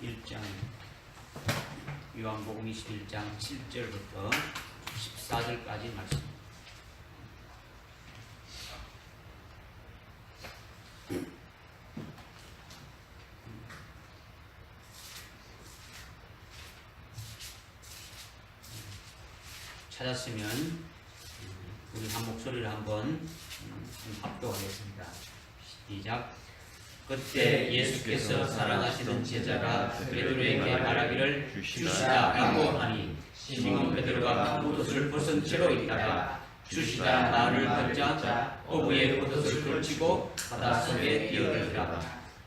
21장 요한복음 21장 7절부터 14절까지 말씀. 찾았으면 우리 한 목소리를 한번 합독하겠습니다. 시작. 그때 예수께서 사랑하시는 제자가 베드로에게 말하기를 주시다라고 하니 시몬 베드로가 겉옷을 벗은 채로 있다가 주시다 말을 듣자 어부의 겉옷을 걸치고 바닷속에 뛰어들더라.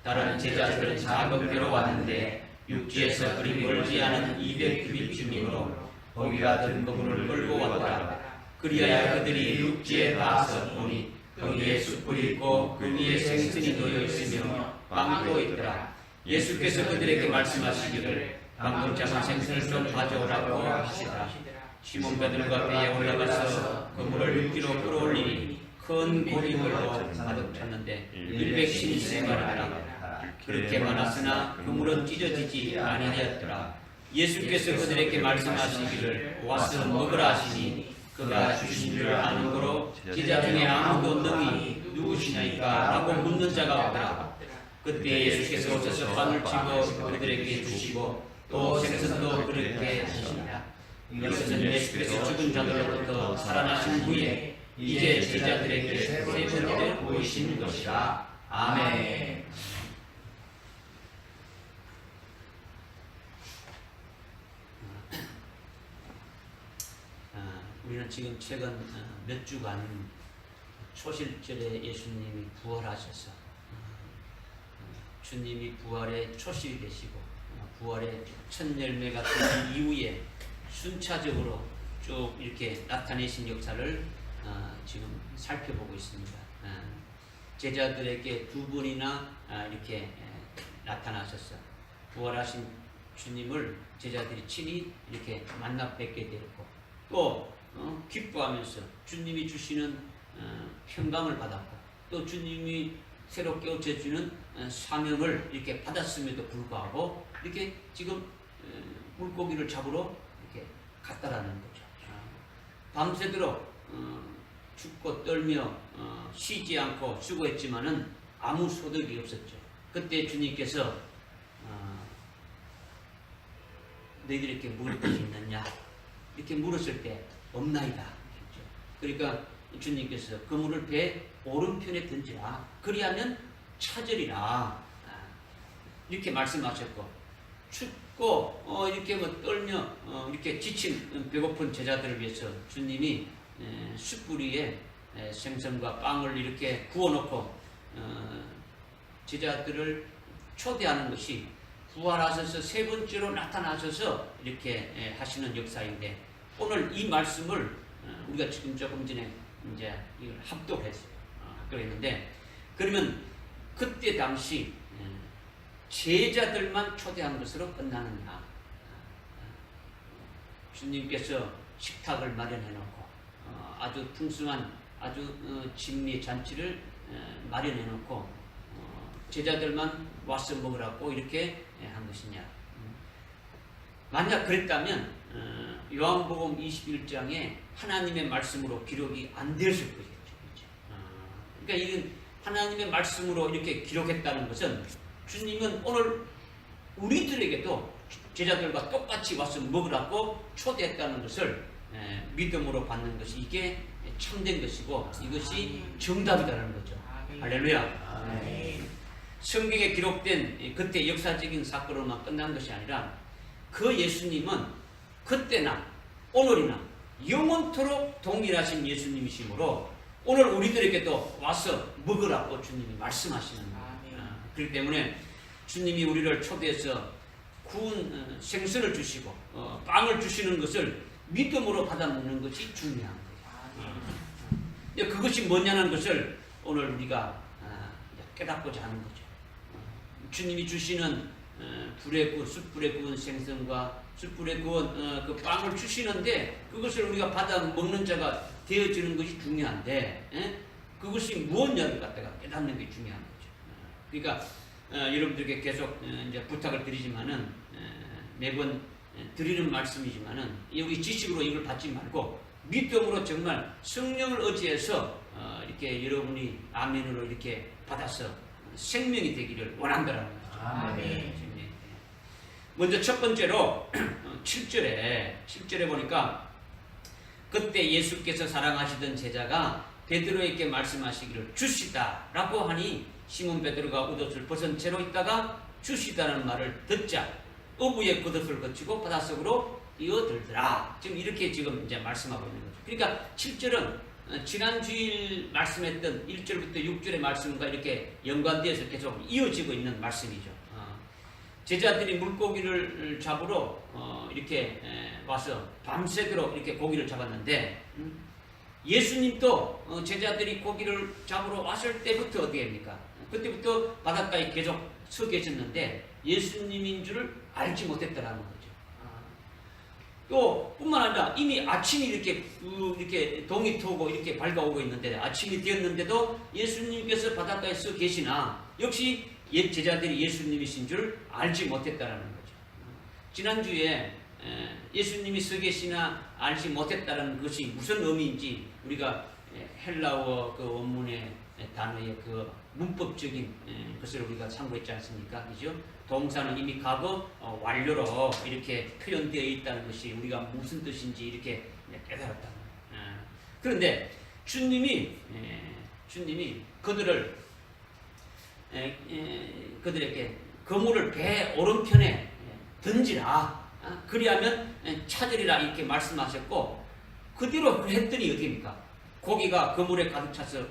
다른 제자들은 작은 배로 왔는데 육지에서 그리 멀지 않은 200규빗쯤이므로 거기가 든 그물을 끌고 왔더라. 그리하여 그들이 육지에 닿아서 보니 거기에 숯불이 있고 그 위에 생선이 놓여 있으며 빵도 있더라. 예수께서 그들에게 말씀하시기를 방금 잡은 생선을 좀 가져오라고 하시더라. 시몬 베드로가 배에 올라가서 그물을 육지로 끌어올리니 큰 고리물로 가득 찼는데 150마리더라. 그렇게 많았으나 그물은 찢어지지 아니하였더라. 예수께서 그들에게 말씀하시기를 와서 먹으라 하시니 그가 주신 줄 아는 거로 제자 중에 아무도 능히 누구시냐이까 라고 묻는 자가 없더라. 그때 예수께서 오셔서 빵을 치고 그들에게 주시고 또 생선도 그렇게 하시니라. 이것은 예수께서 죽은 자들로부터 살아나신 후에 이제 제자들에게 세 번째 보이신 것이라. 아멘. 우리는 지금 최근 몇 주간 초실절에 예수님이 부활하셔서 주님이 부활의 초실이 되시고 부활의 첫 열매가 된 이후에 순차적으로 쭉 이렇게 나타내신 역사를 지금 살펴보고 있습니다. 제자들에게 두 번이나 이렇게 나타나셔서 부활하신 주님을 제자들이 친히 이렇게 만나 뵙게 되었고 또 기뻐하면서 주님이 주시는 평강을 받았고 또 주님이 새롭게 어쳐주는 사명을 이렇게 받았음에도 불구하고 이렇게 지금 물고기를 잡으러 이렇게 갔다라는 거죠. 밤새도록 춥고 떨며 쉬지 않고 수고했지만은 아무 소득이 없었죠. 그때 주님께서 너희들이 이렇게 먹을 것이 있느냐 이렇게 물었을 때 없나이다. 그러니까 주님께서 그물을 배 오른편에 던지라. 그리하면 찾으리라. 이렇게 말씀하셨고 춥고 이렇게 떨며 이렇게 지친 배고픈 제자들을 위해서 주님이 숯불 위에 생선과 빵을 이렇게 구워놓고 제자들을 초대하는 것이 부활하셔서 세 번째로 나타나셔서 이렇게 하시는 역사인데 오늘 이 말씀을 우리가 지금 조금 전에 이제 이걸 합독했어요. 합독했는데 그러면 그때 당시 제자들만 초대한 것으로 끝나느냐? 주님께서 식탁을 마련해 놓고 아주 풍성한 아주 진미 잔치를 마련해 놓고 제자들만 와서 먹으라고 이렇게 한 것이냐? 만약 그랬다면 요한복음 21장에 하나님의 말씀으로 기록이 안 되었을 것이죠. 그러니까 이건 하나님의 말씀으로 이렇게 기록했다는 것은 주님은 오늘 우리들에게도 제자들과 똑같이 와서 먹으라고 초대했다는 것을 믿음으로 받는 것이 이게 참된 것이고 이것이 정답이라는 거죠. 할렐루야. 성경에 기록된 그때 역사적인 사건으로만 끝난 것이 아니라 그 예수님은 그때나 오늘이나 영원토록 동일하신 예수님이시므로 오늘 우리들에게도 와서 먹으라고 주님이 말씀하시는 거예요. 그렇기 때문에 주님이 우리를 초대해서 구운 생선을 주시고 빵을 주시는 것을 믿음으로 받아 먹는 것이 중요한 거예요. 그것이 뭐냐는 것을 오늘 우리가 깨닫고자 하는 거죠. 주님이 주시는 숯불에 구운 생선과 숯불에 구운 그 빵을 주시는데 그것을 우리가 받아 먹는 자가 되어지는 것이 중요한데 그것이 무엇냐를 갖다가 깨닫는 게 중요한 거죠. 그러니까 여러분들께 계속 이제 부탁을 드리지만은 매번 드리는 말씀이지만은 여기 지식으로 이걸 받지 말고 믿음으로 정말 성령을 의지해서 이렇게 여러분이 아멘으로 이렇게 받아서 생명이 되기를 원한다라는 거죠. 아멘. 먼저 첫 번째로 7절에 보니까 그때 예수께서 사랑하시던 제자가 베드로에게 말씀하시기를 주시다라고 하니 시몬 베드로가 옷을 벗은 채로 있다가 주시다는 말을 듣자 어부의 겉옷을 거치고 바닷속으로 뛰어들더라. 지금 이렇게 지금 이제 말씀하고 있는 거죠. 그러니까 7절은 지난 주일 말씀했던 1절부터 6절의 말씀과 이렇게 연관되어서 계속 이어지고 있는 말씀이죠. 제자들이 물고기를 잡으러 이렇게 와서 밤새도록 이렇게 고기를 잡았는데 예수님도 제자들이 고기를 잡으러 왔을 때부터 어떻게 합니까? 그때부터 바닷가에 계속 서 계셨는데 예수님인 줄을 알지 못했다라는 거죠. 또 뿐만 아니라 이미 아침이 이렇게 동이 트고 이렇게 밝아오고 있는데 아침이 되었는데도 예수님께서 바닷가에 서 계시나 역시 제자들이 예수님이신 줄 알지 못했다라는 거죠. 지난주에 예수님이 서 계시나 알지 못했다는 것이 무슨 의미인지 우리가 헬라어 그 원문의 단어의 그 문법적인 것을 우리가 참고했지 않습니까? 그죠? 동사는 이미 과거 완료로 이렇게 표현되어 있다는 것이 우리가 무슨 뜻인지 이렇게 깨달았다. 그런데 주님이 그들에게 그물을 배 오른편에 던지라. 그리하면 찾으리라 이렇게 말씀하셨고 그대로 했더니 어떻게입니까? 고기가 그물에 가득 차서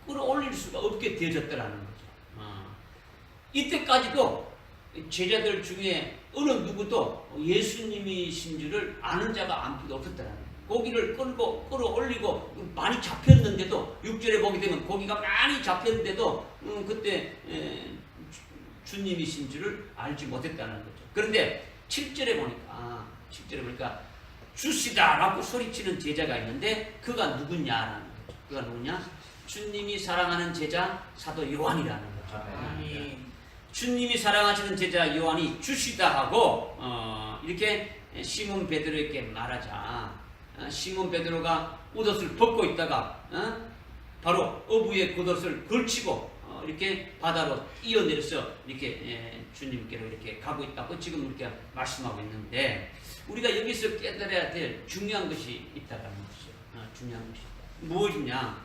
끌어올릴 수가 없게 되어졌더라는 거죠. 이때까지도 제자들 중에 어느 누구도 예수님이신 줄을 아는 자가 아무도 없었다는 거예요. 고기를 끌어올리고 많이 잡혔는데도 6절에 보게 되면 고기가 많이 잡혔는데도 그때 주님이신 줄을 알지 못했다는 거죠. 그런데 7절에 보니까 주시다라고 소리치는 제자가 있는데 그가 누구냐라는 거죠. 그가 누구냐? 주님이 사랑하는 제자 사도 요한이라는 거죠. 주님이 사랑하시는 제자 요한이 주시다 하고 이렇게 시몬 베드로에게 말하자 시몬 베드로가 옷을 벗고 있다가 바로 어부의 겉옷을 걸치고 이렇게 바다로 뛰어내려서 이렇게 주님께로 이렇게 가고 있다고 지금 이렇게 말씀하고 있는데 우리가 여기서 깨달아야 될 중요한 것이 있다는 것이죠. 중요한 것이 있다. 무엇이냐?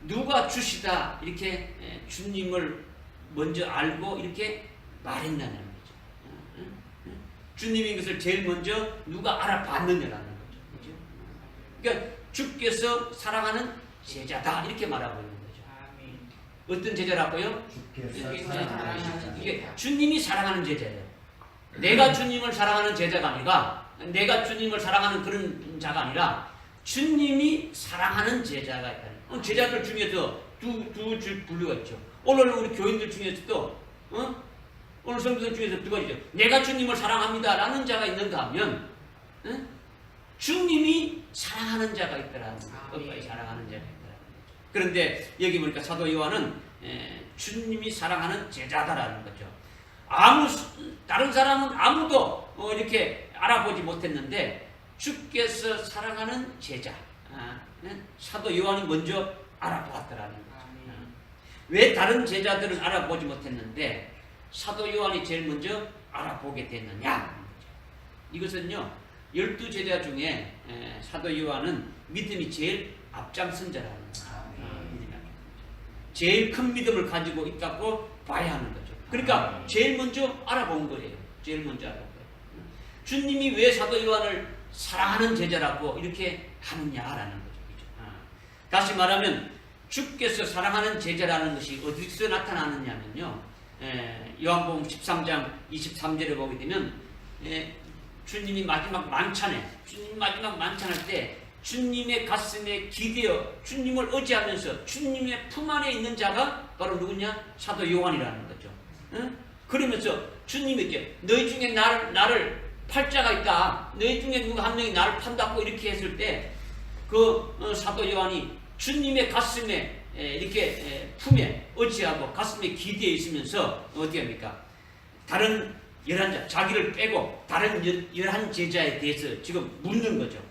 누가 주시다 이렇게 주님을 먼저 알고 이렇게 말했냐는 거죠. 주님인 것을 제일 먼저 누가 알아봤느냐라는 거죠. 그죠? 그러니까 주께서 사랑하는 제자다 이렇게 말하고 있는 거죠. 어떤 제자라고요? 이게 주님이 사랑하는 제자예요. 내가 주님을 사랑하는 제자가 아니라 내가 주님을 사랑하는 그런 자가 아니라 주님이 사랑하는 제자가 있다는 거예요. 제자들 중에서 두 분류가 있죠. 오늘 우리 교인들 중에서도 오늘 성도들 중에서 두 가지죠. 내가 주님을 사랑합니다 라는 자가 있는가 하면 주님이 사랑하는 자가 있더라는 거예요. 사랑하는 자가 있더라는 거죠. 그런데 여기 보니까 사도 요한은 주님이 사랑하는 제자다라는 거죠. 다른 사람은 아무도 이렇게 알아보지 못했는데 주께서 사랑하는 제자 사도 요한이 먼저 알아보았더라는 거죠. 왜 다른 제자들은 알아보지 못했는데 사도 요한이 제일 먼저 알아보게 됐느냐? 이것은요 12제자 중에 사도 요한은 믿음이 제일 앞장선 자라는 거예요. 제일 큰 믿음을 가지고 있다고 봐야 하는 거죠. 그러니까 제일 먼저 알아본 거예요. 제일 먼저 알아본 거예요. 주님이 왜 사도 요한을 사랑하는 제자라고 이렇게 하느냐라는 거죠. 다시 말하면 주께서 사랑하는 제자라는 것이 어디서 나타나느냐면요. 요한복음 13장 23절에 보게 되면 주님이 마지막 만찬할 때 주님의 가슴에 기대어 주님을 의지하면서 주님의 품 안에 있는 자가 바로 누구냐? 사도 요한이라는 거죠. 그러면서 주님에게 너희 중에 나를 팔자가 있다. 너희 중에 누가 한 명이 나를 판다고 이렇게 했을 때 그 사도 요한이 주님의 가슴에 이렇게 품에 어찌하고 가슴에 기대어 있으면서 어떻게 합니까? 다른 11자, 자기를 빼고 다른 11 제자에 대해서 지금 묻는 거죠.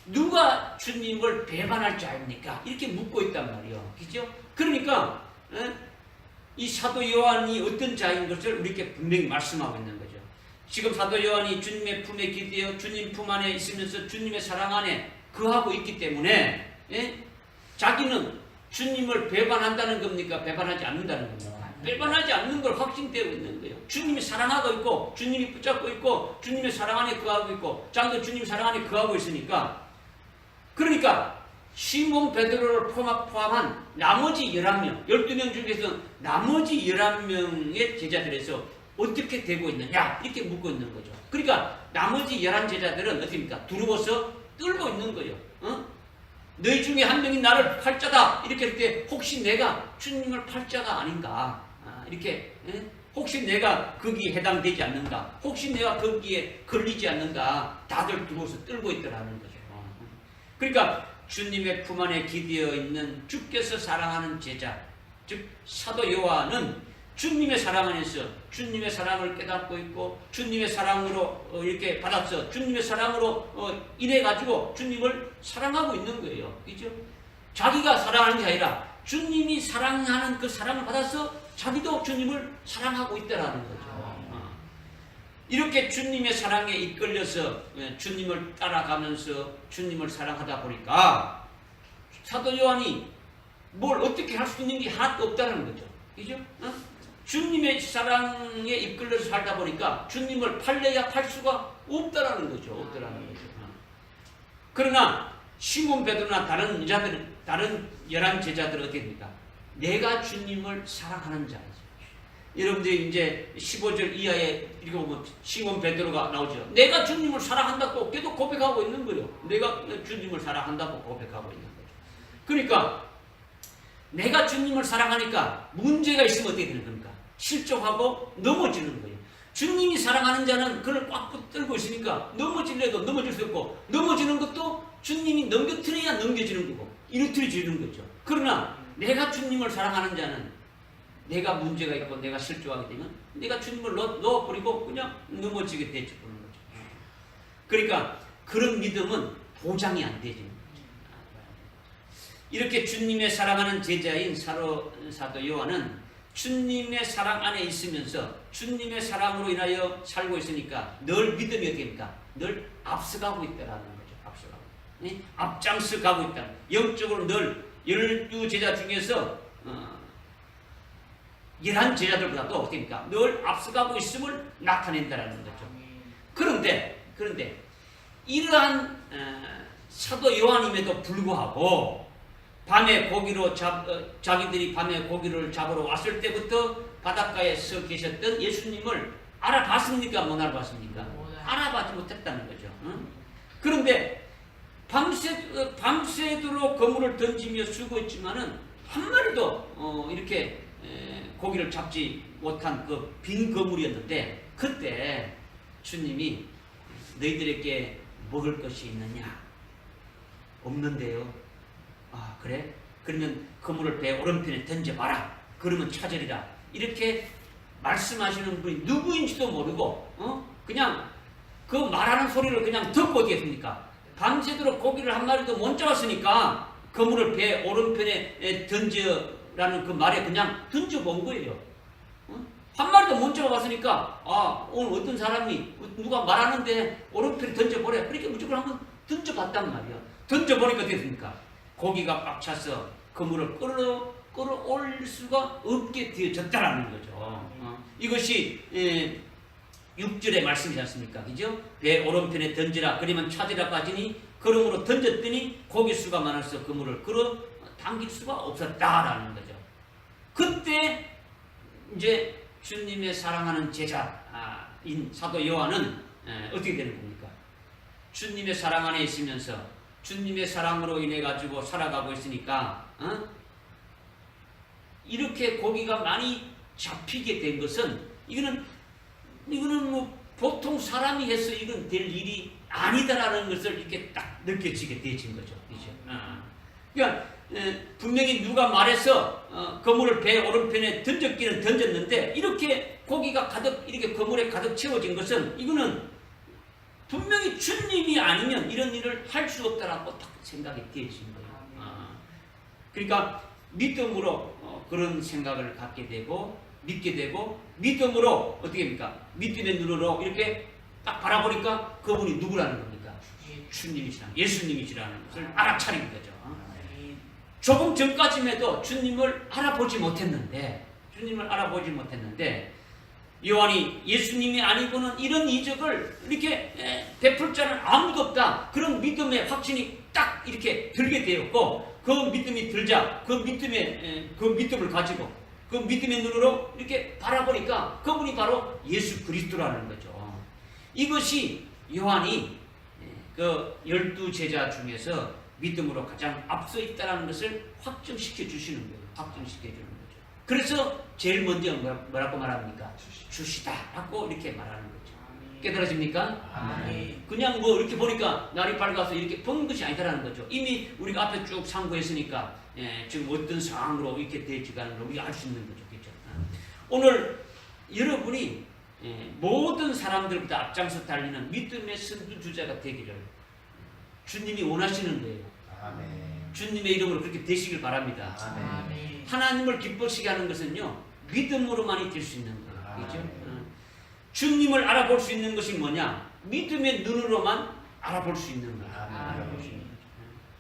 누가 주님을 배반할 줄 압니까? 이렇게 묻고 있단 말이에요. 그죠? 그러니까 이 사도 요한이 어떤 자인 것을 우리에게 분명히 말씀하고 있는 거죠. 지금 사도 요한이 주님의 품에 기대어 주님 품 안에 있으면서 주님의 사랑 안에 거하고 있기 때문에 자기는 주님을 배반한다는 겁니까? 배반하지 않는다는 겁니까? 배반하지 않는 걸 확신되고 있는 거예요. 주님이 사랑하고 있고 주님이 붙잡고 있고 주님의 사랑 안에 거하고 있고 자기도 주님 사랑 안에 거하고 있으니까, 그러니까 시몬 베드로를 포함한 나머지 11명, 12명 중에서 나머지 11명의 제자들에서 어떻게 되고 있느냐 이렇게 묻고 있는 거죠. 그러니까 나머지 11 제자들은 어떻습니까? 두려워서 떨고 있는 거예요. 너희 중에 한 명이 나를 팔자다 이렇게 할 때 혹시 내가 주님을 팔자가 아닌가, 이렇게 혹시 내가 거기에 해당되지 않는가, 혹시 내가 거기에 걸리지 않는가, 다들 두려워서 떨고 있더라는 거죠. 그러니까 주님의 품 안에 기대어 있는 주께서 사랑하는 제자, 즉 사도 요한은 주님의 사랑 안에서 주님의 사랑을 깨닫고 있고 주님의 사랑으로 이렇게 받아서 주님의 사랑으로 인해 가지고 주님을 사랑하고 있는 거예요. 그죠? 자기가 사랑하는 게 아니라 주님이 사랑하는 그 사랑을 받아서 자기도 주님을 사랑하고 있다라는 거죠. 이렇게 주님의 사랑에 이끌려서 주님을 따라가면서 주님을 사랑하다 보니까 사도 요한이 뭘 어떻게 할 수 있는 게 하나도 없다는 거죠. 그죠? 주님의 사랑에 이끌려서 살다 보니까 주님을 팔려야 팔 수가 없다라는 거죠. 없다라는 거죠. 그러나 시몬 베드로나 다른 여자들, 다른 11 제자들은 어떻게 됩니까? 내가 주님을 사랑하는 자이죠. 여러분들이 이제 15절 이하에 읽어보면 시몬 베드로가 나오죠. 내가 주님을 사랑한다고 계속 고백하고 있는 거예요. 내가 주님을 사랑한다고 고백하고 있는 거죠. 그러니까 내가 주님을 사랑하니까 문제가 있으면 어떻게 되는 겁니까? 실족하고 넘어지는 거예요. 주님이 사랑하는 자는 그를 꽉 붙들고 있으니까 넘어질래도 넘어질 수 없고, 넘어지는 것도 주님이 넘겨뜨려야 넘겨지는 거고 이루어지는 거죠. 그러나 내가 주님을 사랑하는 자는 내가 문제가 있고 내가 실족하게 되면 내가 주님을 넣어버리고 그냥 넘어지게 되지 보는 거죠. 그러니까 그런 믿음은 보장이 안 되지. 이렇게 주님의 사랑하는 제자인 사도 요한은 주님의 사랑 안에 있으면서 주님의 사랑으로 인하여 살고 있으니까 늘 믿음이 어떻게 됩니까? 늘 앞서가고 있다라는 거죠. 앞서가고. 앞장서 가고 있다. 영적으로 늘 12제자 중에서 11 제자들보다도 어떻게 됩니까? 늘 앞서가고 있음을 나타낸다라는 거죠. 그런데 이러한 사도 요한임에도 불구하고 밤에 고기로 자기들이 밤에 고기를 잡으러 왔을 때부터 바닷가에 서 계셨던 예수님을 알아봤습니까? 못 알아봤습니까? 알아봤지 못했다는 거죠. 그런데 밤새도록 그물을 던지며 쓰고 있지만은 한 마리도 이렇게 고기를 잡지 못한 그 빈 그물이었는데, 그때 주님이 너희들에게 먹을 것이 있느냐? 없는데요. 아, 그래? 그러면 그물을 배 오른편에 던져봐라. 그러면 찾으리라. 이렇게 말씀하시는 분이 누구인지도 모르고 그냥 그 말하는 소리를 그냥 듣고 있겠습니까? 밤새도록 고기를 한 마리도 못 잡았으니까 그물을 배 오른편에 던져라는 그 말에 그냥 던져본 거예요. 한 마리도 못 잡아봤으니까 오늘 어떤 사람이 누가 말하는데 오른편에 던져보래. 그렇게 무조건 한번 던져봤단 말이야. 던져보니까 어떻습니까? 고기가 꽉 차서 그물을 끌어올릴 수가 없게 되어졌다라는 거죠. 이것이 6절의 말씀이지 않습니까? 그죠? 배 오른편에 던지라. 그러면 찾으라고 하시니 그러므로 던졌더니 고기 수가 많아서 그물을 끌어 당길 수가 없었다라는 거죠. 그때 이제 주님의 사랑하는 제자인 사도 요한은 어떻게 되는 겁니까? 주님의 사랑 안에 있으면서 주님의 사랑으로 인해 가지고 살아가고 있으니까 이렇게 고기가 많이 잡히게 된 것은 이거는 뭐 보통 사람이 해서 이건 될 일이 아니다라는 것을 이렇게 딱 느껴지게 되진 거죠. 그렇죠? 그러니까 분명히 누가 말해서 그물을 배 오른편에 던졌기는 던졌는데 이렇게 고기가 가득 이렇게 그물에 가득 채워진 것은 이거는 분명히 주님이 아니면 이런 일을 할 수 없다라고 딱 생각이 되어지는 거예요. 그러니까 믿음으로 그런 생각을 갖게 되고 믿게 되고 믿음으로 어떻게 합니까? 믿음의 눈으로 이렇게 딱 바라보니까 그분이 누구라는 겁니까? 주님이시라는 예수님이시라는 것을 알아차린 거죠. 조금 전까지만 해도 주님을 알아보지 못했는데 요한이 예수님이 아니고는 이런 이적을 이렇게 베풀 자는 아무도 없다. 그런 믿음의 확신이 딱 이렇게 들게 되었고 그 믿음이 들자 그 믿음을 가지고 그 믿음의 눈으로 이렇게 바라보니까 그분이 바로 예수 그리스도라는 거죠. 이것이 요한이 그 12제자 중에서 믿음으로 가장 앞서 있다는 것을 확정시켜 주시는 거예요. 확정시켜 주는 거죠. 그래서 제일 먼저 뭐라고 말합니까? 주시다라고 이렇게 말하는 거죠. 깨달아집니까? 그냥 뭐 이렇게 보니까 날이 밝아서 이렇게 본 것이 아니다라는 거죠. 이미 우리가 앞에 쭉 상고했으니까 지금 어떤 상황으로 이렇게 되어지가는 걸 우리가 알 수 있는 거죠. 그렇죠? 오늘 여러분이 모든 사람들보다 앞장서 달리는 믿음의 선두주자가 되기를 주님이 원하시는 거예요. 아멘. 주님의 이름으로 그렇게 되시길 바랍니다. 아멘. 하나님을 기쁘시게 하는 것은요 믿음으로만이 될 수 있는 거예요. 그렇죠? 주님을 알아볼 수 있는 것이 뭐냐? 믿음의 눈으로만 알아볼 수 있는 거예요. 알아볼 수 있는 거죠.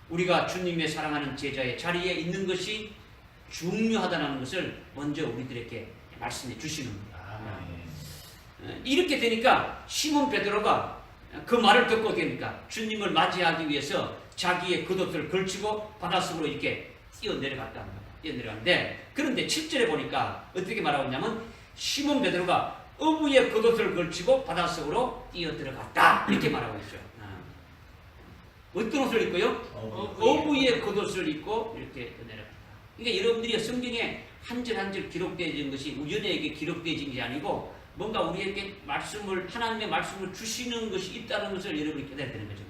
우리가 주님의 사랑하는 제자의 자리에 있는 것이 중요하다는 것을 먼저 우리들에게 말씀해 주시는 거예요. 이렇게 되니까 시몬 베드로가 그 말을 듣고 어떻게 됩니까? 주님을 맞이하기 위해서 자기의 겉옷을 걸치고 바닷속으로 이렇게 뛰어내려갔다는 거예요. 뛰어내려갔는데 그런데 7절에 보니까 어떻게 말하고 있냐면 시몬 베드로가 어부의 겉옷을 걸치고 바닷속으로 뛰어들어갔다 이렇게 말하고 있죠. 어떤 옷을 입고요? 어부의 겉옷을 입고 이렇게 내려갔다. 그러니까 여러분들이 성경에 한 절 한 절 기록되어진 것이 우연에게 기록되어진 것이 아니고 뭔가 우리에게 하나님의 말씀을 주시는 것이 있다는 것을 여러분이 깨달아야 되는 거죠.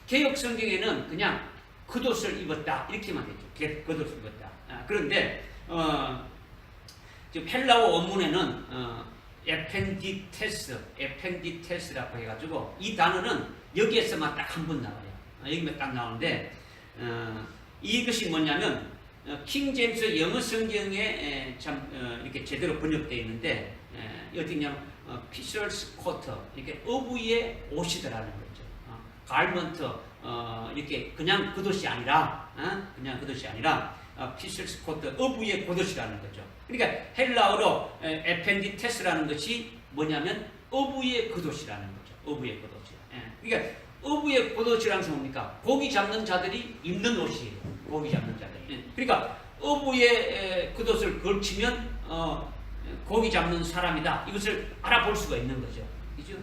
개혁 성경에는 그냥 겉옷을 입었다 이렇게만 되죠. 겉옷을 입었다. 그런데 헬라어 원문에는 에펜디테스라고 해가지고 이 단어는 여기에서만 딱 한 번 나와요. 여기만 딱 나오는데 이것이 뭐냐면 킹 제임스 영어 성경에 이렇게 제대로 번역되어 있는데 어디냐면 피셜스 코터 이렇게 어부의 옷이더라는 거죠. 갈먼트 이렇게 그냥 겉옷이 아니라 피셜스 코터 어부의 겉옷이라는 거죠. 그러니까 헬라어로 에펜디테스라는 것이 뭐냐면 어부의 겉옷이라는 거죠. 어부의 겉옷이. 그러니까 어부의 겉옷이라는 것은 뭡니까? 고기 잡는 자들이 입는 옷이에요. 고기 잡는 자들. 그러니까 어부의 겉옷을 걸치면 고기 잡는 사람이다. 이것을 알아볼 수가 있는 거죠. 그죠?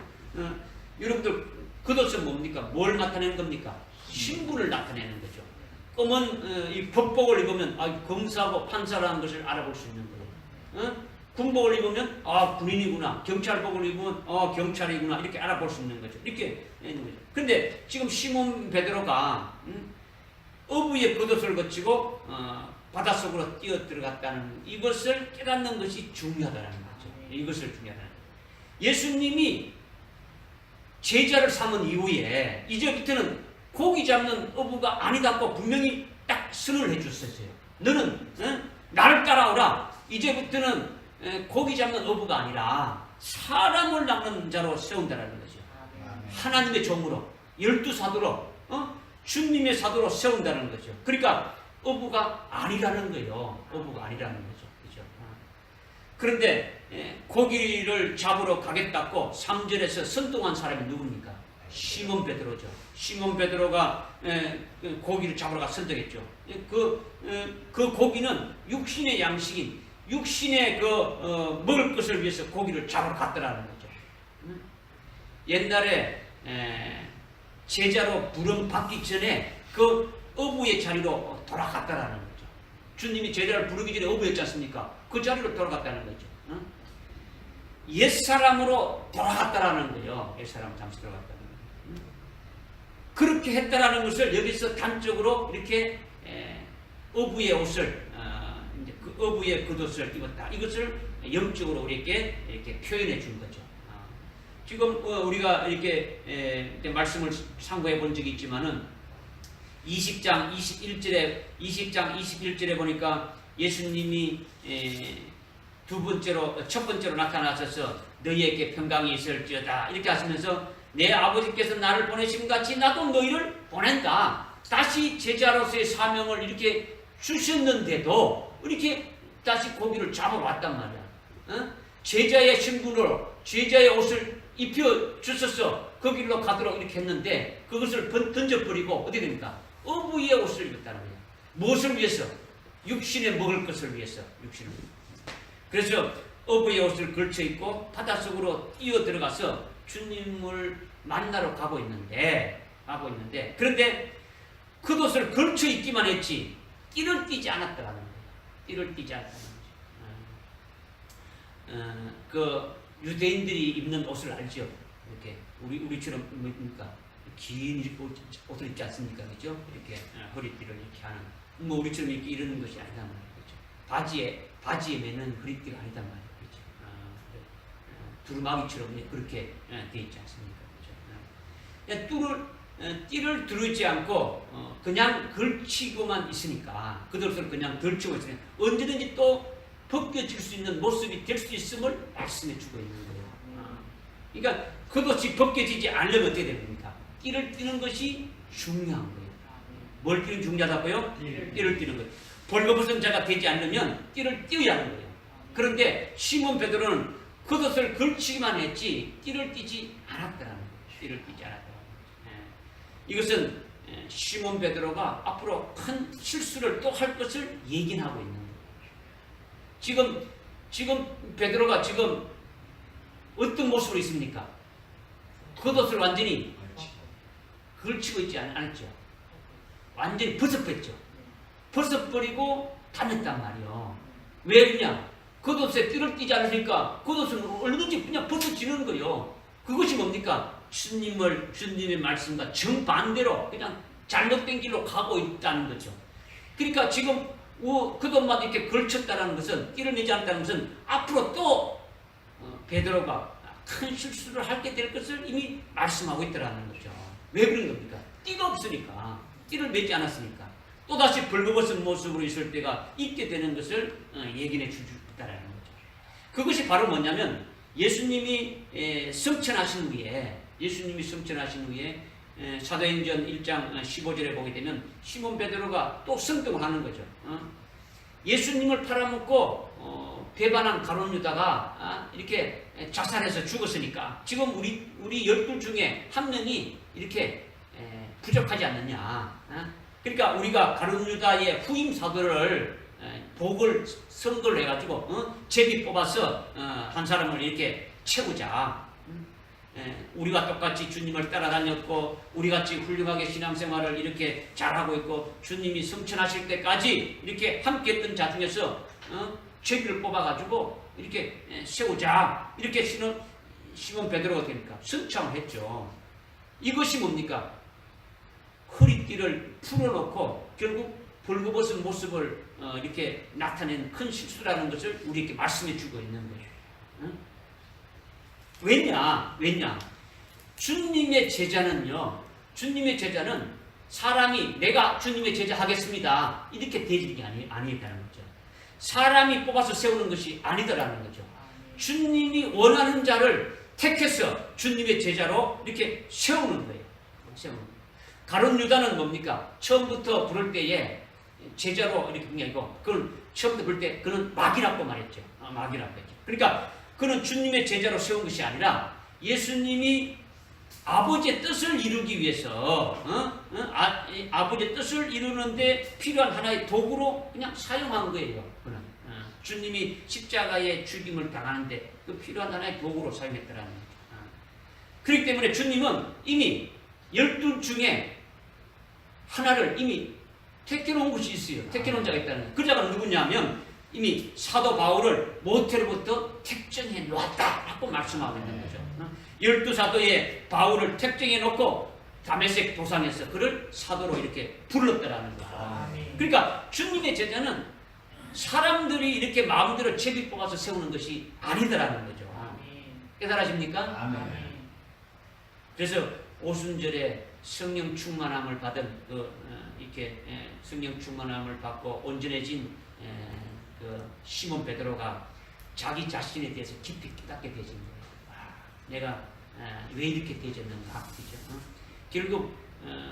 여러분들 겉옷은 뭡니까? 뭘 나타내는 겁니까? 신분을 나타내는 거죠. 검은 이 법복을 입으면 검사고 판사라는 것을 알아볼 수 있는 거예요. 군복을 입으면 군인이구나. 경찰복을 입으면 경찰이구나. 이렇게 알아볼 수 있는 거죠. 이렇게 있는 거죠. 그런데 지금 시몬 베드로가 어부의 겉옷을 거치고 바닷속으로 뛰어들어갔다는 이것을 깨닫는 것이 중요하다는 거죠. 이것을 중요하다는 거죠. 예수님이 제자를 삼은 이후에 이제부터는 고기 잡는 어부가 아니다고 분명히 딱 선언을 해줬었어요. 너는 나를 따라오라. 이제부터는 고기 잡는 어부가 아니라 사람을 낚는 자로 세운다라는 거죠. 하나님의 종으로 12사도로 주님의 사도로 세운다는 거죠. 그러니까 어부가 아니라는 거예요. 어부가 아니라는 거죠. 그렇죠? 그런데 고기를 잡으러 가겠다고 3절에서 선동한 사람이 누굽니까? 시몬 베드로죠. 시몬 베드로가 고기를 잡으러 가 선동했죠. 그 고기는 육신의 양식인 육신의 먹을 것을 위해서 고기를 잡으러 갔더라는 거죠. 옛날에 제자로 부름 받기 전에 그 어부의 자리로 돌아갔다라는 거죠. 주님이 제자를 부르기 전에 어부였지 않습니까? 그 자리로 돌아갔다는 거죠. 옛사람으로 돌아갔다라는 거예요. 옛사람 잠시 돌아갔다는 거예요. 그렇게 했다라는 것을 여기서 단적으로 이렇게 어부의 옷을 이제 그 어부의 겉옷을 입었다. 이것을 영적으로 우리에게 이렇게 표현해 준 거죠. 지금 우리가 이렇게 말씀을 상고해 본 적이 있지만은 20장 21절에 보니까 예수님이 첫 번째로 나타나셔서 너희에게 평강이 있을지어다 이렇게 하시면서 내 아버지께서 나를 보내신 같이 나도 너희를 보낸다. 다시 제자로서의 사명을 이렇게 주셨는데도 이렇게 다시 고기를 잡으러 왔단 말이야. 제자의 신분으로 제자의 옷을 입혀 주셔서 그 길로 가도록 이렇게 했는데 그것을 던져버리고 어떻게 됩니까? 어부의 옷을 입었다는 거야. 무엇을 위해서? 육신에 먹을 것을 위해서. 육신을. 그래서 어부의 옷을 걸쳐 입고 바닷속으로 뛰어 들어가서 주님을 만나러 가고 있는데 그런데 그 옷을 걸쳐 입기만 했지 띠를 띠지 않았다는 거예요. 띠를 띠지 않았다는 거죠. 그 유대인들이 입는 옷을 알죠? 이렇게 우리처럼 뭡니까? 긴 옷을 입지 않습니까? 그죠? 이렇게 허리띠를 이렇게 하는 우리처럼 이렇게 이러는 것이 아니단 말이죠. 바지에 매는 허리띠가 아니단 말이죠. 두루마기처럼 그렇게 되어 있지 않습니까? 그죠? 띠를 두르지 않고 그냥 걸치고만 있으니까 그것을 그냥 걸치고 있으니까 언제든지 또 벗겨질 수 있는 모습이 될 수 있음을 말씀해 주고 있는 거예요. 그러니까 그것이 벗겨지지 않으면 어떻게 됩니까? 띠를 띠는 것이 중요한 거예요. 뭘 띠는 중요하다고요? 띠를 띠는 거예요. 벌거벗은 자가 되지 않으면 띠를 띄어야 하는 거예요. 그런데 시몬 베드로는 그것을 걸치기만 했지 띠를 띠지 않았더라는 거예요. 띠를 띠지 않았더라는 거예요. 이것은 시몬 베드로가 앞으로 큰 실수를 또 할 것을 예견하고 있는 거예요. 지금 베드로가 지금 어떤 모습으로 있습니까? 겉옷을 완전히 걸치고 있지 않았죠. 완전히 벗어버렸죠. 벗어버리고 다녔단 말이요. 왜 그러냐? 겉옷에 띠를 띠지 않으니까 겉옷은 얼마든지 그냥 벗어지는 거예요. 그것이 뭡니까? 주님의 말씀과 정반대로 그냥 잘못된 길로 가고 있다는 거죠. 그러니까 지금 겉옷만 이렇게 걸쳤다는 것은 띠를 내지 않았다는 것은 앞으로 또 베드로가 큰 실수를 하게 될 것을 이미 말씀하고 있더라는 거죠. 왜 그런 겁니까? 띠가 없으니까, 띠를 매지 않았으니까 또다시 벌거벗은 모습으로 있을 때가 있게 되는 것을 예견해 주셨다라는 거죠. 그것이 바로 뭐냐면 예수님이 승천하신 후에 사도행전 1장 15절에 보게 되면 시몬 베드로가 또 성경을 하는 거죠. 예수님을 팔아먹고 배반한 가룟 유다가 이렇게 자살해서 죽었으니까 지금 우리 12 중에 한 명이 이렇게 부족하지 않느냐. 그러니까 우리가 가룟 유다의 후임 사도를 선거를 해가지고 제비 뽑아서 한 사람을 이렇게 채우자. 우리가 똑같이 주님을 따라다녔고 우리같이 훌륭하게 신앙생활을 이렇게 잘하고 있고 주님이 승천하실 때까지 이렇게 함께했던 자 중에서 제비를 뽑아가지고 이렇게 세우자. 이렇게 시몬 베드로가 되니까 승천을 했죠. 이것이 뭡니까? 허리띠를 풀어놓고 결국 벌거벗은 모습을 이렇게 나타낸 큰 실수라는 것을 우리에게 말씀해 주고 있는 거예요. 왜냐? 주님의 제자는 사람이 내가 주님의 제자 하겠습니다 이렇게 되는 게 아니다라는 거죠. 사람이 뽑아서 세우는 것이 아니더라는 거죠. 주님이 원하는 자를 택해서 주님의 제자로 이렇게 세우는 거예요. 가룟 유다는 뭡니까? 처음부터 부를 때에 제자로 이렇게 그냥 이거 그걸 처음부터 부를 때 그는 막이라고 말했죠. 막이라고 했죠. 그러니까 그는 주님의 제자로 세운 것이 아니라 예수님이 아버지의 뜻을 이루기 위해서 아버지의 뜻을 이루는데 필요한 하나의 도구로 그냥 사용한 거예요. 그는 주님이 십자가의 죽임을 당하는데 그 필요한 하나의 도구로 사용했더라는 거죠. 그렇기 때문에 주님은 이미 12 중에 하나를 이미 택해놓은 것이 있어요. 택해놓은 자가 있다는 거예요. 그 자가 누구냐면 이미 사도 바울을 모태로부터 택정해 놓았다라고 말씀하고 있는 거죠. 12 사도에 바울을 택정해 놓고 다메섹 도상에서 그를 사도로 이렇게 불렀더라는 거죠. 아멘. 그러니까 주님의 제자는 사람들이 이렇게 마음대로 제비 뽑아서 세우는 것이 아니더라는 거죠. 아멘. 깨달으십니까? 아멘. 그래서 오순절에 성령 충만함을 받은 이렇게 성령 충만함을 받고 온전해진 그 시몬 베드로가 자기 자신에 대해서 깊이 깨닫게 되진 거예요. 내가 왜 이렇게 되졌는가, 그죠? 결국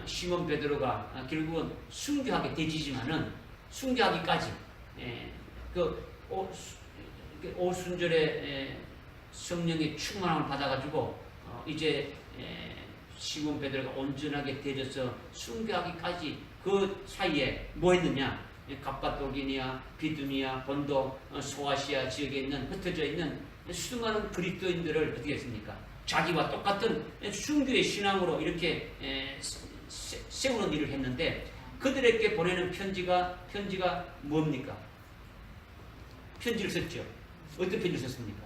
시몬 베드로가 결국은 순교하게 되지만은 순교하기까지 그 오순절에 성령의 충만함을 받아가지고 이제 시몬 베드로가 온전하게 되어서 순교하기까지 그 사이에 뭐 했느냐? 갑바도기니아, 비두니아, 본도, 소아시아 지역에 있는 흩어져 있는 수많은 그리스도인들을 어떻게 했습니까? 자기와 똑같은 순교의 신앙으로 이렇게 세우는 일을 했는데 그들에게 보내는 편지가 뭡니까? 편지를 썼죠. 어떤 편지를 썼습니까?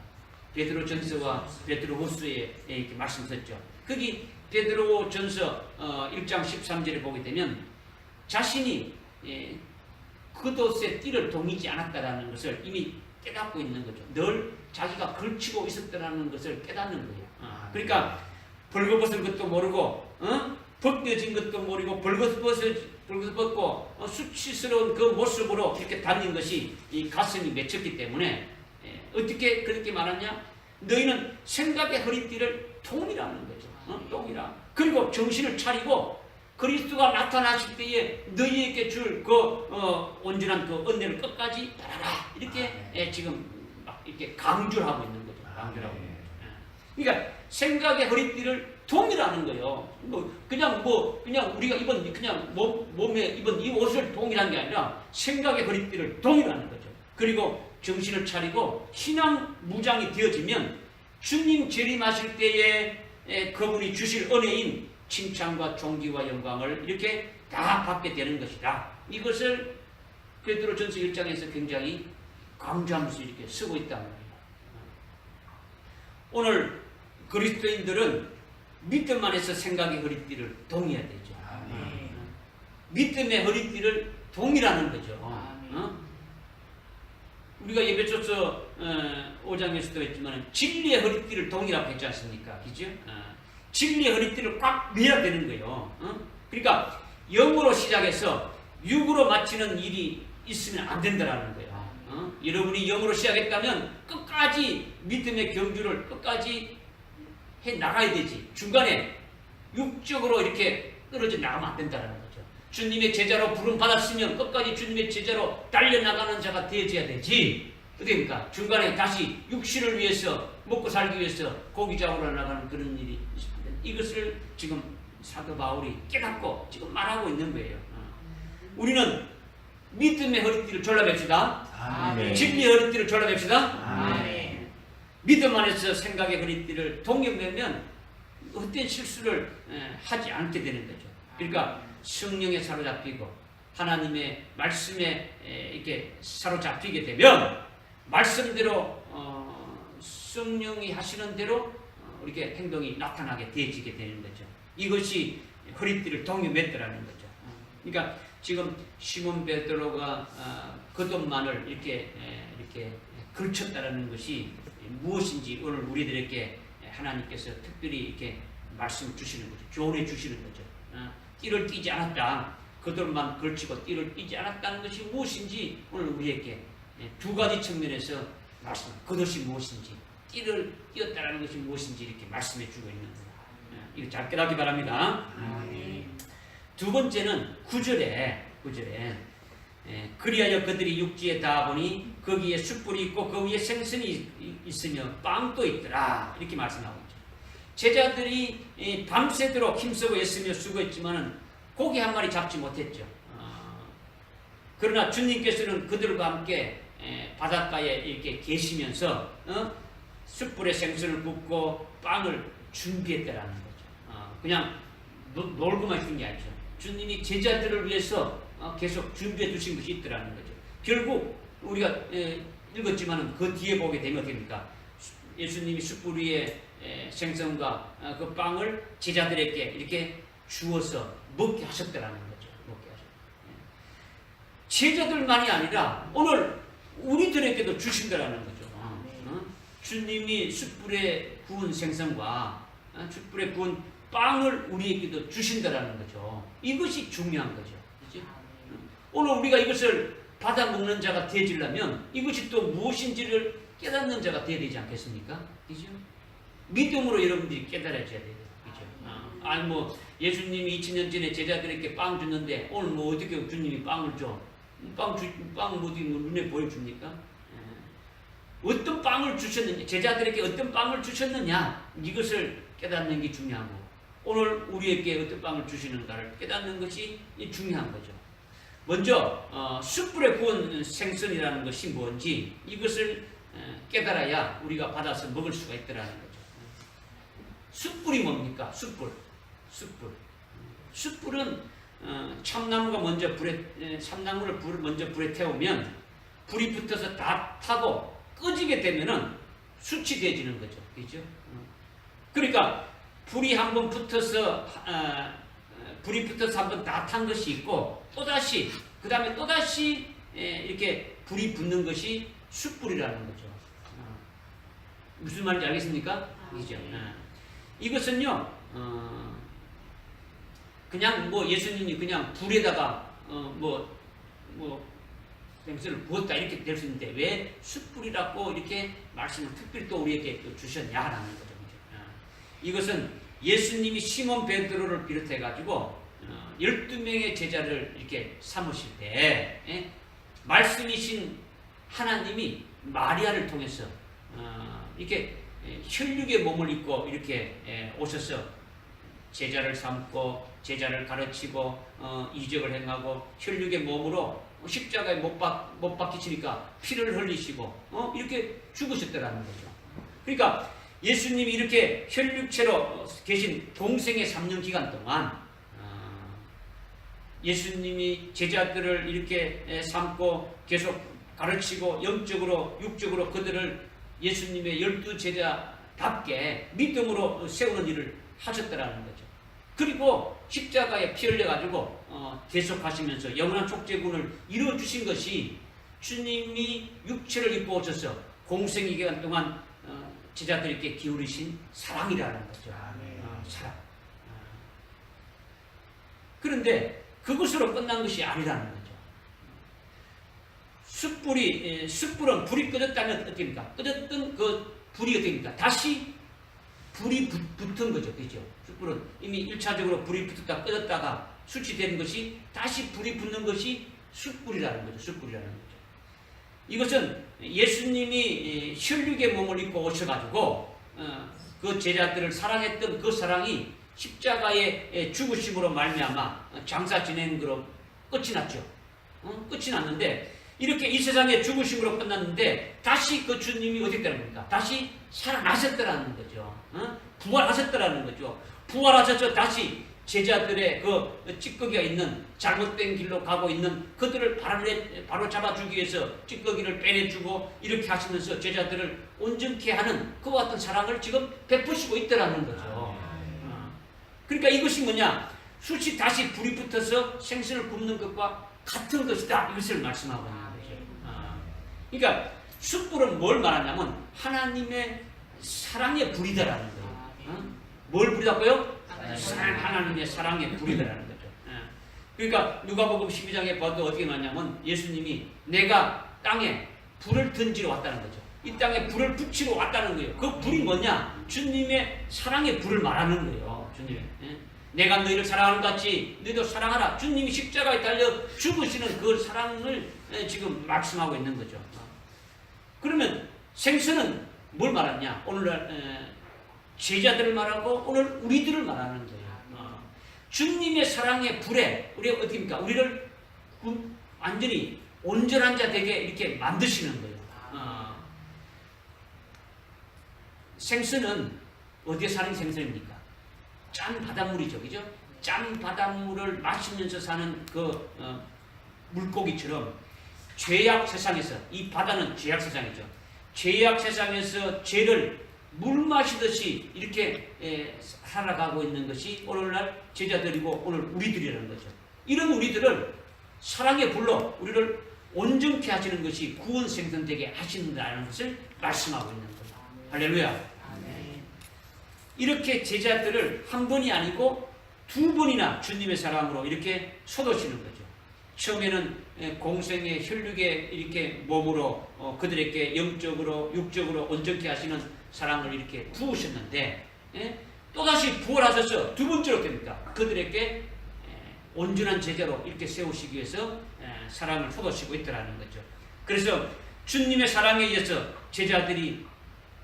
베드로 전서와 베드로 후서에 이렇게 말씀 썼죠. 거기 베드로 전서 1장 13절에 보게 되면 자신이 그것에 띠를 동이지 않았다라는 것을 이미 깨닫고 있는 거죠. 늘 자기가 걸치고 있었다는 것을 깨닫는 거예요. 그러니까 벌거벗은 것도 모르고 벗겨진 것도 모르고 벌거벗고 수치스러운 그 모습으로 이렇게 다닌 것이 이 가슴이 맺혔기 때문에 어떻게 그렇게 말하냐? 너희는 생각의 허리띠를 동이라는 거죠. 동이라. 그리고 정신을 차리고 그리스도가 나타나실 때에 너희에게 줄 그 온전한 그 은혜를 끝까지 따라라. 이렇게 지금 막 이렇게 강조를 하고 있는 거죠. 강조를 하고 있는 거죠. 그러니까 생각의 허리띠를 동이라는 거예요. 그냥 우리가 입은 그냥 몸에 입은 이 옷을 동이라는 게 아니라 생각의 허리띠를 동이라는 거죠. 그리고 정신을 차리고 신앙 무장이 되어지면 주님 재림하실 때에 그분이 주실 은혜인 칭찬과 존귀와 영광을 이렇게 다 받게 되는 것이다. 이것을 베드로 전서 1장에서 굉장히 강조하면서 이렇게 쓰고 있단 말이에요. 오늘 그리스도인들은 믿음 안에서 생각의 허리띠를 동해야 되죠. 믿음의 허리띠를 동이라는 거죠. 우리가 예배소서 5장에서도 했지만 진리의 허리띠를 동이라고 했지 않습니까? 그죠? 진리의 허리띠를 꽉 매야 되는 거예요. 그러니까 영으로 시작해서 육으로 마치는 일이 있으면 안 된다는 거예요. 여러분이 영으로 시작했다면 끝까지 믿음의 경주를 끝까지 해 나가야 되지. 중간에 육적으로 이렇게 떨어져 나가면 안 된다는 거죠. 주님의 제자로 부름 받았으면 끝까지 주님의 제자로 달려나가는 자가 되어져야 되지. 그러니까 중간에 다시 육신을 위해서 먹고 살기 위해서 고기 잡으러 나가는 그런 일이 있습니다. 이것을 지금 사도 바울이 깨닫고 지금 말하고 있는 거예요. 우리는 믿음의 허리띠를 졸라맵시다. 아멘. 진리의 허리띠를 졸라맵시다. 아멘. 믿음 안에서 생각의 허리띠를 동경되면 헛된 실수를 하지 않게 되는 거죠. 그러니까 성령에 사로잡히고 하나님의 말씀에 이렇게 사로잡히게 되면 말씀대로 성령이 하시는 대로 이렇게 행동이 나타나게 되어지게 되는 거죠. 이것이 허리띠를 동여맸더라는 거죠. 그러니까 지금 시몬 베드로가 겉옷만을 이렇게 걸쳤다라는 것이 무엇인지 오늘 우리들에게 하나님께서 특별히 이렇게 말씀을 주시는 거죠. 조언해 주시는 거죠. 띠를 띠지 않았다. 겉옷만 걸치고 띠를 띠지 않았다는 것이 무엇인지 오늘 우리에게 두 가지 측면에서 말씀, 겉옷이 무엇인지, 띠를 띄었다는 것이 무엇인지 이렇게 말씀해 주고 있는 거예요. 이거 잘 깨닫기 바랍니다. 두 번째는 9절에 그리하여 그들이 육지에 닿아보니 거기에 숯불이 있고 그 위에 생선이 있으며 빵도 있더라. 이렇게 말씀하고 있죠. 제자들이 밤새도록 힘쓰고 애쓰며 수고했지만 고기 한 마리 잡지 못했죠. 그러나 주님께서는 그들과 함께 바닷가에 이렇게 계시면서 숯불에 생선을 굽고 빵을 준비했다라는 거죠. 그냥 놀고만 있는 게 아니죠. 주님이 제자들을 위해서 계속 준비해 주신 것이 있더라는 거죠. 결국 우리가 읽었지만 그 뒤에 보게 되면 어떻습니까? 예수님이 숯불 위에 생선과 그 빵을 제자들에게 이렇게 주어서 먹게 하셨더라는 거죠. 먹게 하셨. 제자들만이 아니라 오늘 우리들에게도 주신다라는 거죠. 주님이 숯불에 구운 생선과 숯불에 구운 빵을 우리에게도 주신다라는 거죠. 이것이 중요한 거죠. 그렇죠? 오늘 우리가 이것을 받아 먹는 자가 되어지려면 이것이 또 무엇인지를 깨닫는 자가 되어야 되지 않겠습니까? 그죠? 믿음으로 여러분들이 깨달아져야 돼요. 그죠? 아니 뭐 예수님이 2000년 전에 제자들에게 빵 줬는데 오늘 뭐 어떻게 주님이 빵을 줘? 빵 어디 뭐 눈에 보여줍니까? 어떤 빵을 주셨느냐, 제자들에게 어떤 빵을 주셨느냐, 이것을 깨닫는 게 중요하고, 오늘 우리에게 어떤 빵을 주시는가를 깨닫는 것이 중요한 거죠. 먼저 숯불에 구운 생선이라는 것이 뭔지 이것을 깨달아야 우리가 받아서 먹을 수가 있더라는 거죠. 숯불이 뭡니까? 숯불은 참나무가 먼저 참나무를 먼저 불에 태우면 불이 붙어서 다 타고 꺼지게 되면은 숯이 되어지는 거죠. 그죠? 그러니까 불이 한번 붙어서 한번 다 탄 것이 있고 또다시 그 다음에 또다시 이렇게 불이 붙는 것이 숯불이라는 거죠. 무슨 말인지 알겠습니까? 그죠? 이것은요 그냥 뭐 예수님이 그냥 불에다가 생선을 부었다 이렇게 될 수 있는데 왜 숯불이라고 이렇게 말씀을 특별히 또 우리에게 또 주셨냐라는 거죠. 이것은 예수님이 시몬 베드로를 비롯해 가지고 12명의 제자를 이렇게 삼으실 때 말씀이신 하나님이 마리아를 통해서 이렇게 혈육의 몸을 입고 이렇게 오셔서 제자를 삼고 제자를 가르치고 이적을 행하고 혈육의 몸으로 십자가에 못 박히시니까 피를 흘리시고 이렇게 죽으셨더라는 거죠. 그러니까 예수님이 이렇게 혈육체로 계신 동생의 3년 기간 동안 예수님이 제자들을 이렇게 삼고 계속 가르치고 영적으로 육적으로 그들을 예수님의 12제자답게 믿음으로 세우는 일을 하셨더라는 거죠. 그리고 십자가에 피 흘려가지고 계속하시면서 영원한 족제군을 이루어주신 것이 주님이 육체를 입고 오셔서 공생의 기간 동안 제자들에게 기울이신 사랑이라는 거죠. 사랑. 그런데 그것으로 끝난 것이 아니라는 거죠. 숯불은 불이 꺼졌다면 어떻습니까? 꺼졌던 그 불이 어떻습니까? 다시 불이 붙은 거죠. 그죠? 숯불은 이미 1차적으로 불이 붙었다 꺼졌다가 숯이 되는 것이 다시 불이 붙는 것이 숯불이라는 거죠. 숯불이라는 거죠. 이것은 예수님이 혈육의 몸을 입고 오셔가지고 그 제자들을 사랑했던 그 사랑이 십자가의 죽으심으로 말미암아 장사 지내는 거로 끝이 났죠. 끝이 났는데 이렇게 이 세상에 죽으심으로 끝났는데 다시 그 주님이 어디 있다는 겁니까? 다시 살아나셨더라는 거죠. 부활하셨더라는 거죠. 부활하셔서 다시 제자들의 그 찌꺼기가 있는 잘못된 길로 가고 있는 그들을 바로 잡아주기 위해서 찌꺼기를 빼내주고 이렇게 하시면서 제자들을 온전케 하는 그와 같은 사랑을 지금 베푸시고 있더라는 거죠. 그러니까 이것이 뭐냐? 숯이 다시 불이 붙어서 생선을 굽는 것과 같은 것이다. 이것을 말씀하고 있는 거죠. 그러니까 숯불은 뭘 말하냐면 하나님의 사랑의 불이다라는 거예요. 뭘 불이다고요? 하나님의 사랑의 불이다라는 거죠. 그러니까 누가복음 12장에 봐도 어떻게 말하냐면 예수님이 내가 땅에 불을 던지러 왔다는 거죠. 이 땅에 불을 붙이러 왔다는 거예요. 그 불이 뭐냐? 주님의 사랑의 불을 말하는 거예요. 주님의. 내가 너희를 사랑하는 것 같이 너희도 사랑하라. 주님이 십자가에 달려 죽으시는 그 사랑을 지금 말씀하고 있는 거죠. 그러면 생선은 뭘 말하냐? 오늘날 제자들을 말하고 오늘 우리들을 말하는 거예요. 주님의 사랑의 불에 우리가 어떻게입니까? 우리를 완전히 온전한 자 되게 이렇게 만드시는 거예요. 생선은 어디에 사는 생선입니까? 짠 바닷물이죠, 그죠? 짠 바닷물을 마시면서 사는 그 물고기처럼 죄악 세상에서 이 바다는 죄악 세상이죠. 죄악 세상에서 죄를 물 마시듯이 이렇게 살아가고 있는 것이 오늘날 제자들이고 오늘 우리들이라는 거죠. 이런 우리들을 사랑의 불로 우리를 온전케 하시는 것이 구원 생성되게 하신다는 것을 말씀하고 있는 거죠. 할렐루야. 이렇게 제자들을 한 번이 아니고 두 번이나 주님의 사랑으로 이렇게 쏟으시는 거죠. 처음에는 공생의 혈육의 이렇게 몸으로 그들에게 영적으로 육적으로 온전케 하시는 사랑을 이렇게 부으셨는데 또다시 부활하셔서 두 번째로 됩니까? 그들에게 온전한 제자로 이렇게 세우시기 위해서 사랑을 쏟으시고 있더라는 거죠. 그래서 주님의 사랑에 의해서 제자들이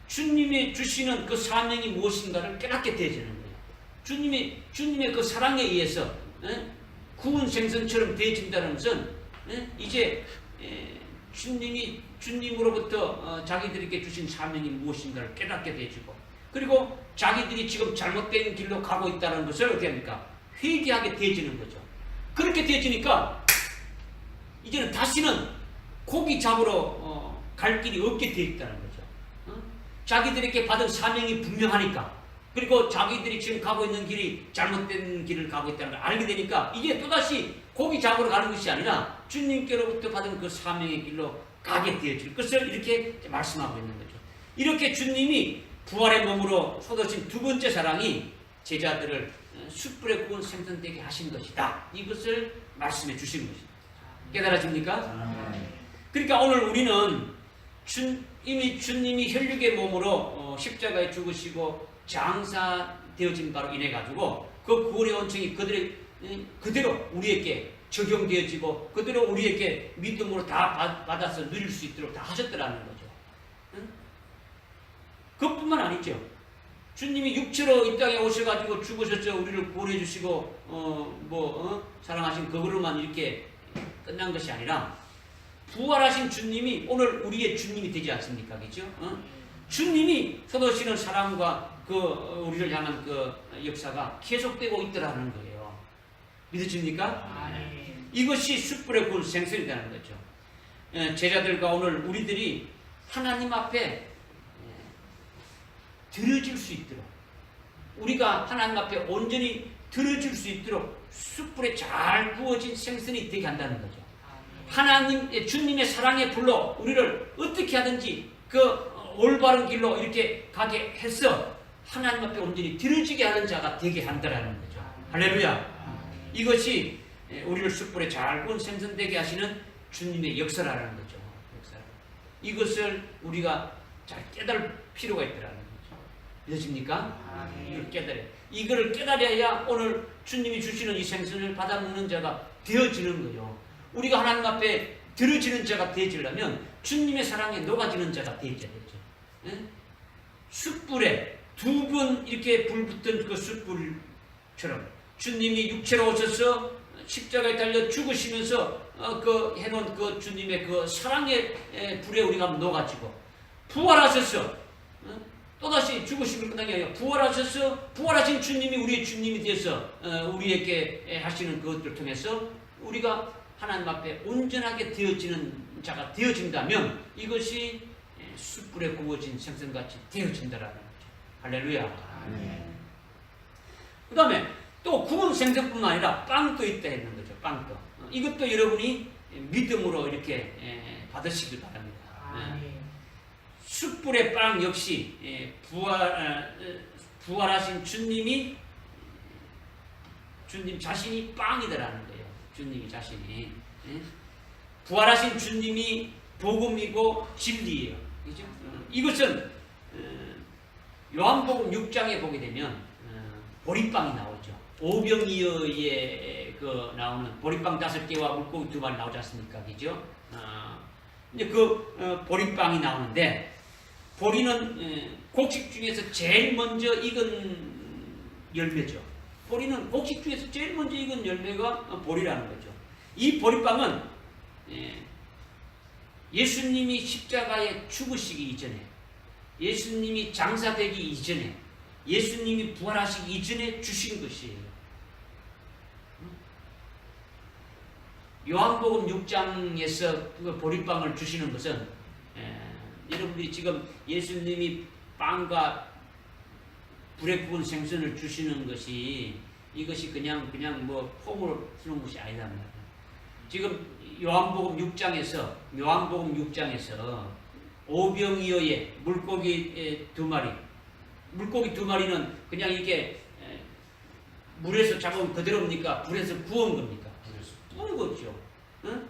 주님이 주시는 그 사명이 무엇인가를 깨닫게 되어지는 거예요. 주님의 그 사랑에 의해서 구원 생선처럼 되어진다는 것은 이제 주님으로부터 자기들에게 주신 사명이 무엇인가를 깨닫게 되어지고, 그리고 자기들이 지금 잘못된 길로 가고 있다는 것을 어떻게 합니까? 회개하게 되어지는 거죠. 그렇게 되어지니까 이제는 다시는 고기 잡으러 갈 길이 없게 되어 있다는 거죠. 자기들에게 받은 사명이 분명하니까, 그리고 자기들이 지금 가고 있는 길이 잘못된 길을 가고 있다는 걸 알게 되니까 이제 또다시 고기 잡으러 가는 것이 아니라 주님께로부터 받은 그 사명의 길로 가게 되어질 것을 이렇게 말씀하고 있는 거죠. 이렇게 주님이 부활의 몸으로 쏟으신 두 번째 사랑이 제자들을 숯불의 구원 생성되게 하신 것이다. 이것을 말씀해 주신 것입니다. 깨달아집니까? 그러니까 오늘 우리는 이미 주님이 혈육의 몸으로 십자가에 죽으시고 장사되어진 바로 인해 가지고 그 구원의 원청이 그대로 우리에게 적용되어지고 그대로 우리에게 믿음으로 다 받아서 누릴 수 있도록 다 하셨더라는 거죠. 그것뿐만 아니죠. 주님이 육체로 이 땅에 오셔가지고 죽으셨죠. 우리를 구원해 주시고 사랑하신 그거로만 이렇게 끝난 것이 아니라 부활하신 주님이 오늘 우리의 주님이 되지 않습니까? 그죠? 주님이 쏟으시는 사랑과 우리를 향한 그 역사가 계속되고 있더라는 거예요. 믿으십니까? 이것이 숯불의 구원 생성이라는 거죠. 제자들과 오늘 우리들이 하나님 앞에 드려질 수 있도록, 우리가 하나님 앞에 온전히 드려질 수 있도록 숯불에 잘 구워진 생선이 되게 한다는 거죠. 주님의 사랑의 불로 우리를 어떻게 하든지 그 올바른 길로 이렇게 가게 해서 하나님 앞에 온전히 드려지게 하는 자가 되게 한다는 거죠. 할렐루야. 이것이 우리를 숯불에 잘 구운 생선되게 하시는 주님의 역사라는 거죠. 이것을 우리가 잘 깨달을 필요가 있더라는 거죠. 믿으십니까? 이걸 깨달아야 오늘 주님이 주시는 이 생선을 받아먹는 자가 되어지는 거죠. 우리가 하나님 앞에 들어지는 자가 되어지려면 주님의 사랑에 녹아지는 자가 되어져야 되죠. 숯불에 두 번 이렇게 불 붙은 그 숯불처럼 주님이 육체로 오셔서 십자가에 달려 죽으시면서 해놓은 그 주님의 그 사랑의 불에 우리가 녹아지고, 부활하셔서 또다시 죽으심을 끝난 게 아니라 부활하신 주님이 우리의 주님이 되어서 우리에게 하시는 그것들을 통해서 우리가 하나님 앞에 온전하게 되어지는 자가 되어진다면 이것이 숯불에 구워진 생선같이 되어진다라는 거죠. 할렐루야. 그 다음에 또 구운 생선뿐만 아니라 빵도 있다 했는 거죠. 빵도. 이것도 여러분이 믿음으로 이렇게 받으시길 바랍니다. 숯불의 빵 역시 부활하신 주님 자신이 빵이더라는 거예요. 주님이 자신이. 부활하신 주님이 복음이고 진리예요. 그죠? 이것은 요한복음 6장에 보게 되면 보리빵이 나오죠. 오병이어에 나오는 보리빵 5개와 물고기 2마리 나오지 않습니까? 그죠? 이제 보리빵이 나오는데, 보리는 곡식 중에서 제일 먼저 익은 열매죠. 보리는 곡식 중에서 제일 먼저 익은 열매가 보리라는 거죠. 이 보리빵은 예수님이 십자가에 죽으시기 이전에, 예수님이 장사되기 이전에, 예수님이 부활하시기 이전에 주신 것이에요. 요한복음 6장에서 그 보리빵을 주시는 것은 여러분들이 지금 예수님이 빵과 불에 구운 생선을 주시는 것이 이것이 그냥 뭐 폼으로 주는 것이 아니란 말이에요. 지금 요한복음 6장에서 오병이어의 물고기 2마리, 물고기 2마리는 그냥 이게 물에서 잡으면 그대로입니까? 불에서 구운 겁니까? 구운 거죠. 응?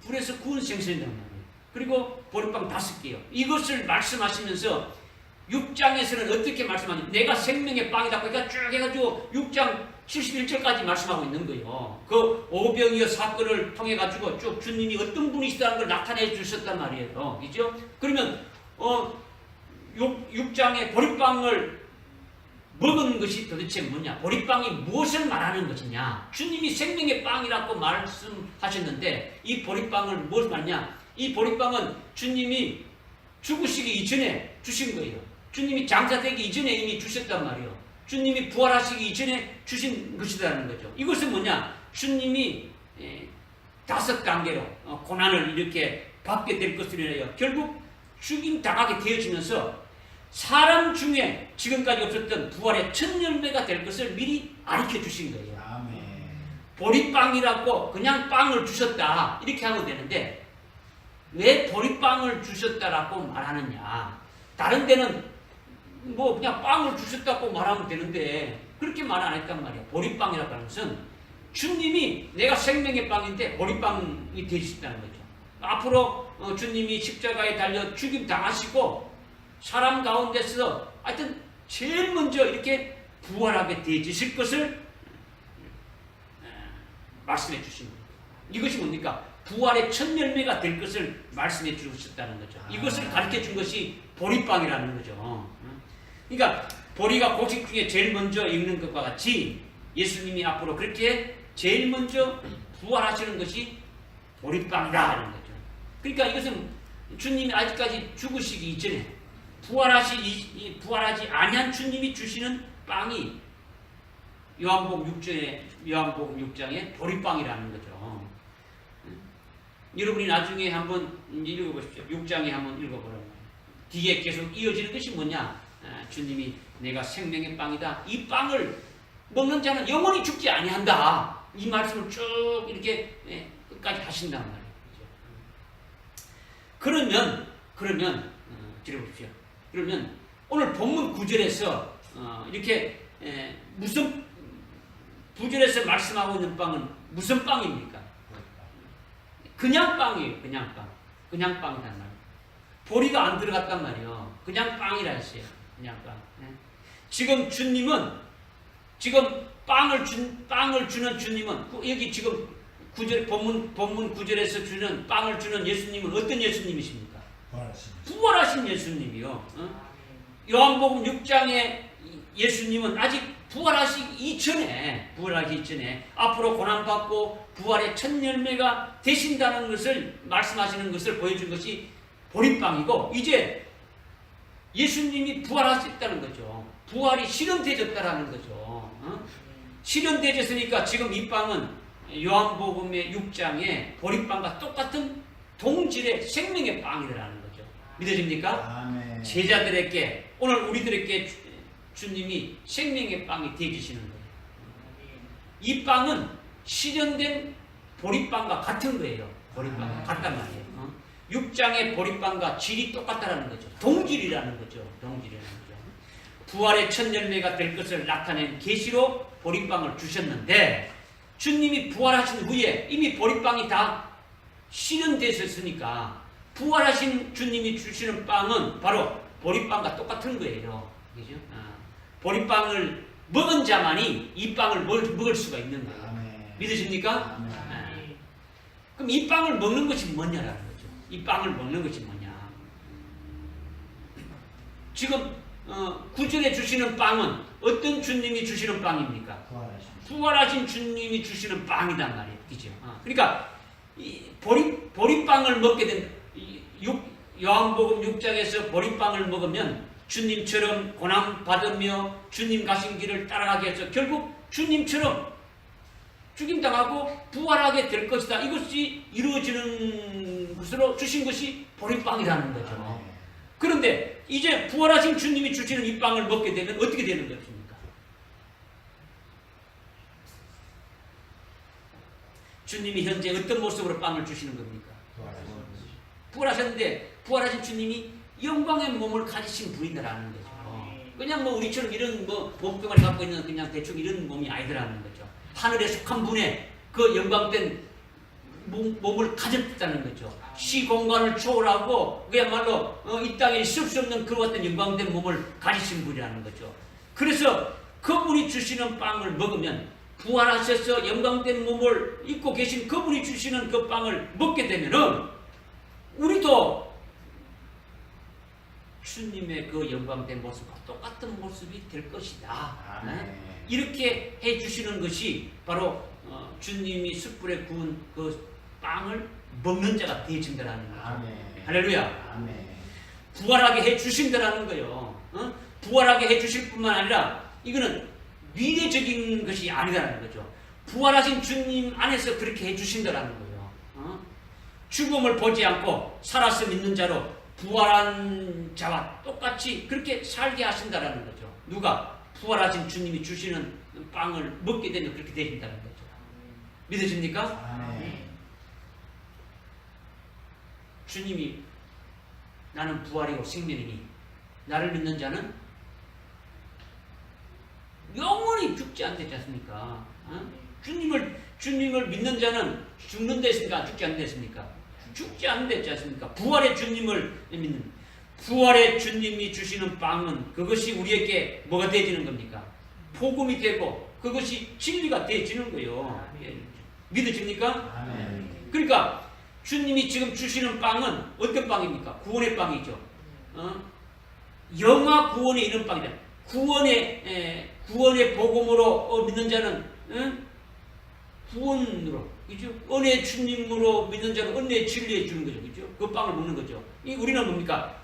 불에서 구운 생선이란 말이에요. 그리고 보리빵 5개요. 이것을 말씀하시면서 6장에서는 어떻게 말씀하냐? 내가 생명의 빵이다. 그러니까 쭉 해가지고 6장 71절까지 말씀하고 있는 거예요. 그 오병이어 사건을 통해 가지고 쭉 주님이 어떤 분이시다는 걸 나타내 주셨단 말이에요. 그죠? 그러면 6장에 보리빵을 먹은 것이 도대체 뭐냐? 보리빵이 무엇을 말하는 것이냐? 주님이 생명의 빵이라고 말씀하셨는데 이 보리빵을 무엇을 말하냐? 이 보리빵은 주님이 죽으시기 이전에 주신 거예요. 주님이 장사되기 이전에 이미 주셨단 말이에요. 주님이 부활하시기 이전에 주신 것이라는 거죠. 이것은 뭐냐? 주님이 5단계로 고난을 이렇게 받게 될 것이래요. 결국 죽임 당하게 되어지면서 사람 중에 지금까지 없었던 부활의 첫 열매가 될 것을 미리 가르쳐 주신 거예요. 아멘. 보리빵이라고 그냥 빵을 주셨다 이렇게 하면 되는데 왜 보리빵을 주셨다라고 말하느냐? 다른 데는 뭐 그냥 빵을 주셨다고 말하면 되는데 그렇게 말 안 했단 말이야. 보리빵이라고 하는 것은 주님이 내가 생명의 빵인데 보리빵이 되셨다는 거죠. 앞으로 주님이 십자가에 달려 죽임 당하시고 사람 가운데서 하여튼 제일 먼저 이렇게 부활하게 되어지실 것을 말씀해 주신 거예요. 이것이 뭡니까? 부활의 첫 열매가 될 것을 말씀해 주셨다는 거죠. 이것을 가르쳐 준 것이 보리빵이라는 거죠. 그러니까 보리가 곡식 중에 제일 먼저 익는 것과 같이 예수님이 앞으로 그렇게 제일 먼저 부활하시는 것이 보리빵이라는 거죠. 그러니까 이것은 주님이 아직까지 죽으시기 이전에 부활하지 아니한 주님이 주시는 빵이 요한복음 6장의 보리빵이라는 거죠. 여러분이 나중에 한번 읽어보십시오. 6장에 한번 읽어보라고. 뒤에 계속 이어지는 것이 뭐냐? 주님이 내가 생명의 빵이다. 이 빵을 먹는 자는 영원히 죽지 아니한다. 이 말씀을 쭉 이렇게 끝까지 하신단 말이에요. 그러면 들어보십시오. 그러면 오늘 본문 9절에서 이렇게 무슨 9절에서 말씀하고 있는 빵은 무슨 빵입니까? 그냥 빵이에요. 그냥 빵. 그냥 빵이란 말이에요. 보리가 안 들어갔단 말이에요. 그냥 빵이라 했어요. 그냥 빵. 지금 주님은 빵을 주는 주님은 여기 지금 9절 본문 9절에서 주는 빵을 주는 예수님은 어떤 예수님이십니까? 부활하신 예수님이요. 요한복음 6장의 예수님은 아직 부활하시기 이전에 앞으로 고난받고 부활의 첫 열매가 되신다는 것을 말씀하시는 것을 보여준 것이 보리빵이고 이제 예수님이 부활하셨다는 거죠. 부활이 실현되어졌다는 거죠. 실현되어졌으니까 지금 이 빵은 요한복음의 6장의 보리빵과 똑같은 동질의 생명의 빵이라는 거죠. 믿어집니까? 아멘. 제자들에게 오늘 우리들에게 주님이 생명의 빵이 되어주시는 거예요. 이 빵은 실현된 보리빵과 같은 거예요. 보리빵과 같단 말이에요. 6장의 보리빵과 질이 똑같다는 거죠. 동질이라는 거죠. 부활의 첫 열매가 될 것을 나타낸 계시로 보리빵을 주셨는데 주님이 부활하신 후에 이미 보리빵이 다 실현되셨으니까 부활하신 주님이 주시는 빵은 바로 보리빵과 똑같은 거예요. 그죠? 보리빵을 먹은 자만이 이 빵을 먹을 수가 있는 거예요. 아멘. 믿으십니까? 아멘. 그럼 이 빵을 먹는 것이 뭐냐라는 거죠. 이 빵을 먹는 것이 뭐냐. 지금 9절에 주시는 빵은 어떤 주님이 주시는 빵입니까? 부활하신 주님이 주시는 빵이단 말이에요. 그죠? 그러니까 이 보리빵을 먹게 된 요한복음 6장에서 보리빵을 먹으면 주님처럼 고난받으며 주님 가신 길을 따라가게 해서 결국 주님처럼 죽임당하고 부활하게 될 것이다. 이것이 이루어지는 것으로 주신 것이 보리빵이라는 거죠. 그런데 이제 부활하신 주님이 주시는 이 빵을 먹게 되면 어떻게 되는 것입니까? 주님이 현재 어떤 모습으로 빵을 주시는 겁니까? 부활하셨는데 부활하신 주님이 영광의 몸을 가지신 분이다라는 거죠. 그냥 뭐 우리처럼 이런 뭐 몸뚱아리 갖고 있는 그냥 대충 이런 몸이 아니더라는 거죠. 하늘에 속한 분의 그 영광된 몸을 가졌다는 거죠. 시공간을 초월하고 그야말로 이 땅에 있을 수 없는 그와 같은 영광된 몸을 가지신 분이라는 거죠. 그래서 그분이 주시는 빵을 먹으면 부활하셔서 영광된 몸을 입고 계신 그분이 주시는 그 빵을 먹게 되면은 우리도 주님의 그 영광된 모습과 똑같은 모습이 될 것이다. 네? 이렇게 해주시는 것이 바로 주님이 숯불에 구운 그 빵을 먹는 자가 되어진다라는 거죠. 할렐루야. 부활하게 해주신다라는 거예요. 부활하게 해주실 뿐만 아니라 이거는 미래적인 것이 아니라는 거죠. 부활하신 주님 안에서 그렇게 해주신다라는 거예요. 죽음을 보지 않고 살아서 믿는 자로 부활한 자와 똑같이 그렇게 살게 하신다라는 거죠. 누가? 부활하신 주님이 주시는 빵을 먹게 되면 그렇게 되신다는 거죠. 믿으십니까? 주님이 나는 부활이고 생명이니 나를 믿는 자는 영원히 죽지 않지 않습니까? 주님을 믿는 자는 죽는 데 있습니까? 죽지 않는 데 있습니까? 죽지 않는 데 있지 않습니까? 부활의 주님을 믿는, 부활의 주님이 주시는 빵은 그것이 우리에게 뭐가 되어지는 겁니까? 복음이 되고 그것이 진리가 되어지는 거예요. 믿으십니까? 그러니까 주님이 지금 주시는 빵은 어떤 빵입니까? 구원의 빵이죠. 영화 구원에 이른 빵이다. 구원의 복음으로 믿는 자는 구원으로, 그죠? 은혜 주님으로 믿는 자는 은혜의 진리에 주는 거죠, 그죠? 그 빵을 먹는 거죠. 우리는 뭡니까?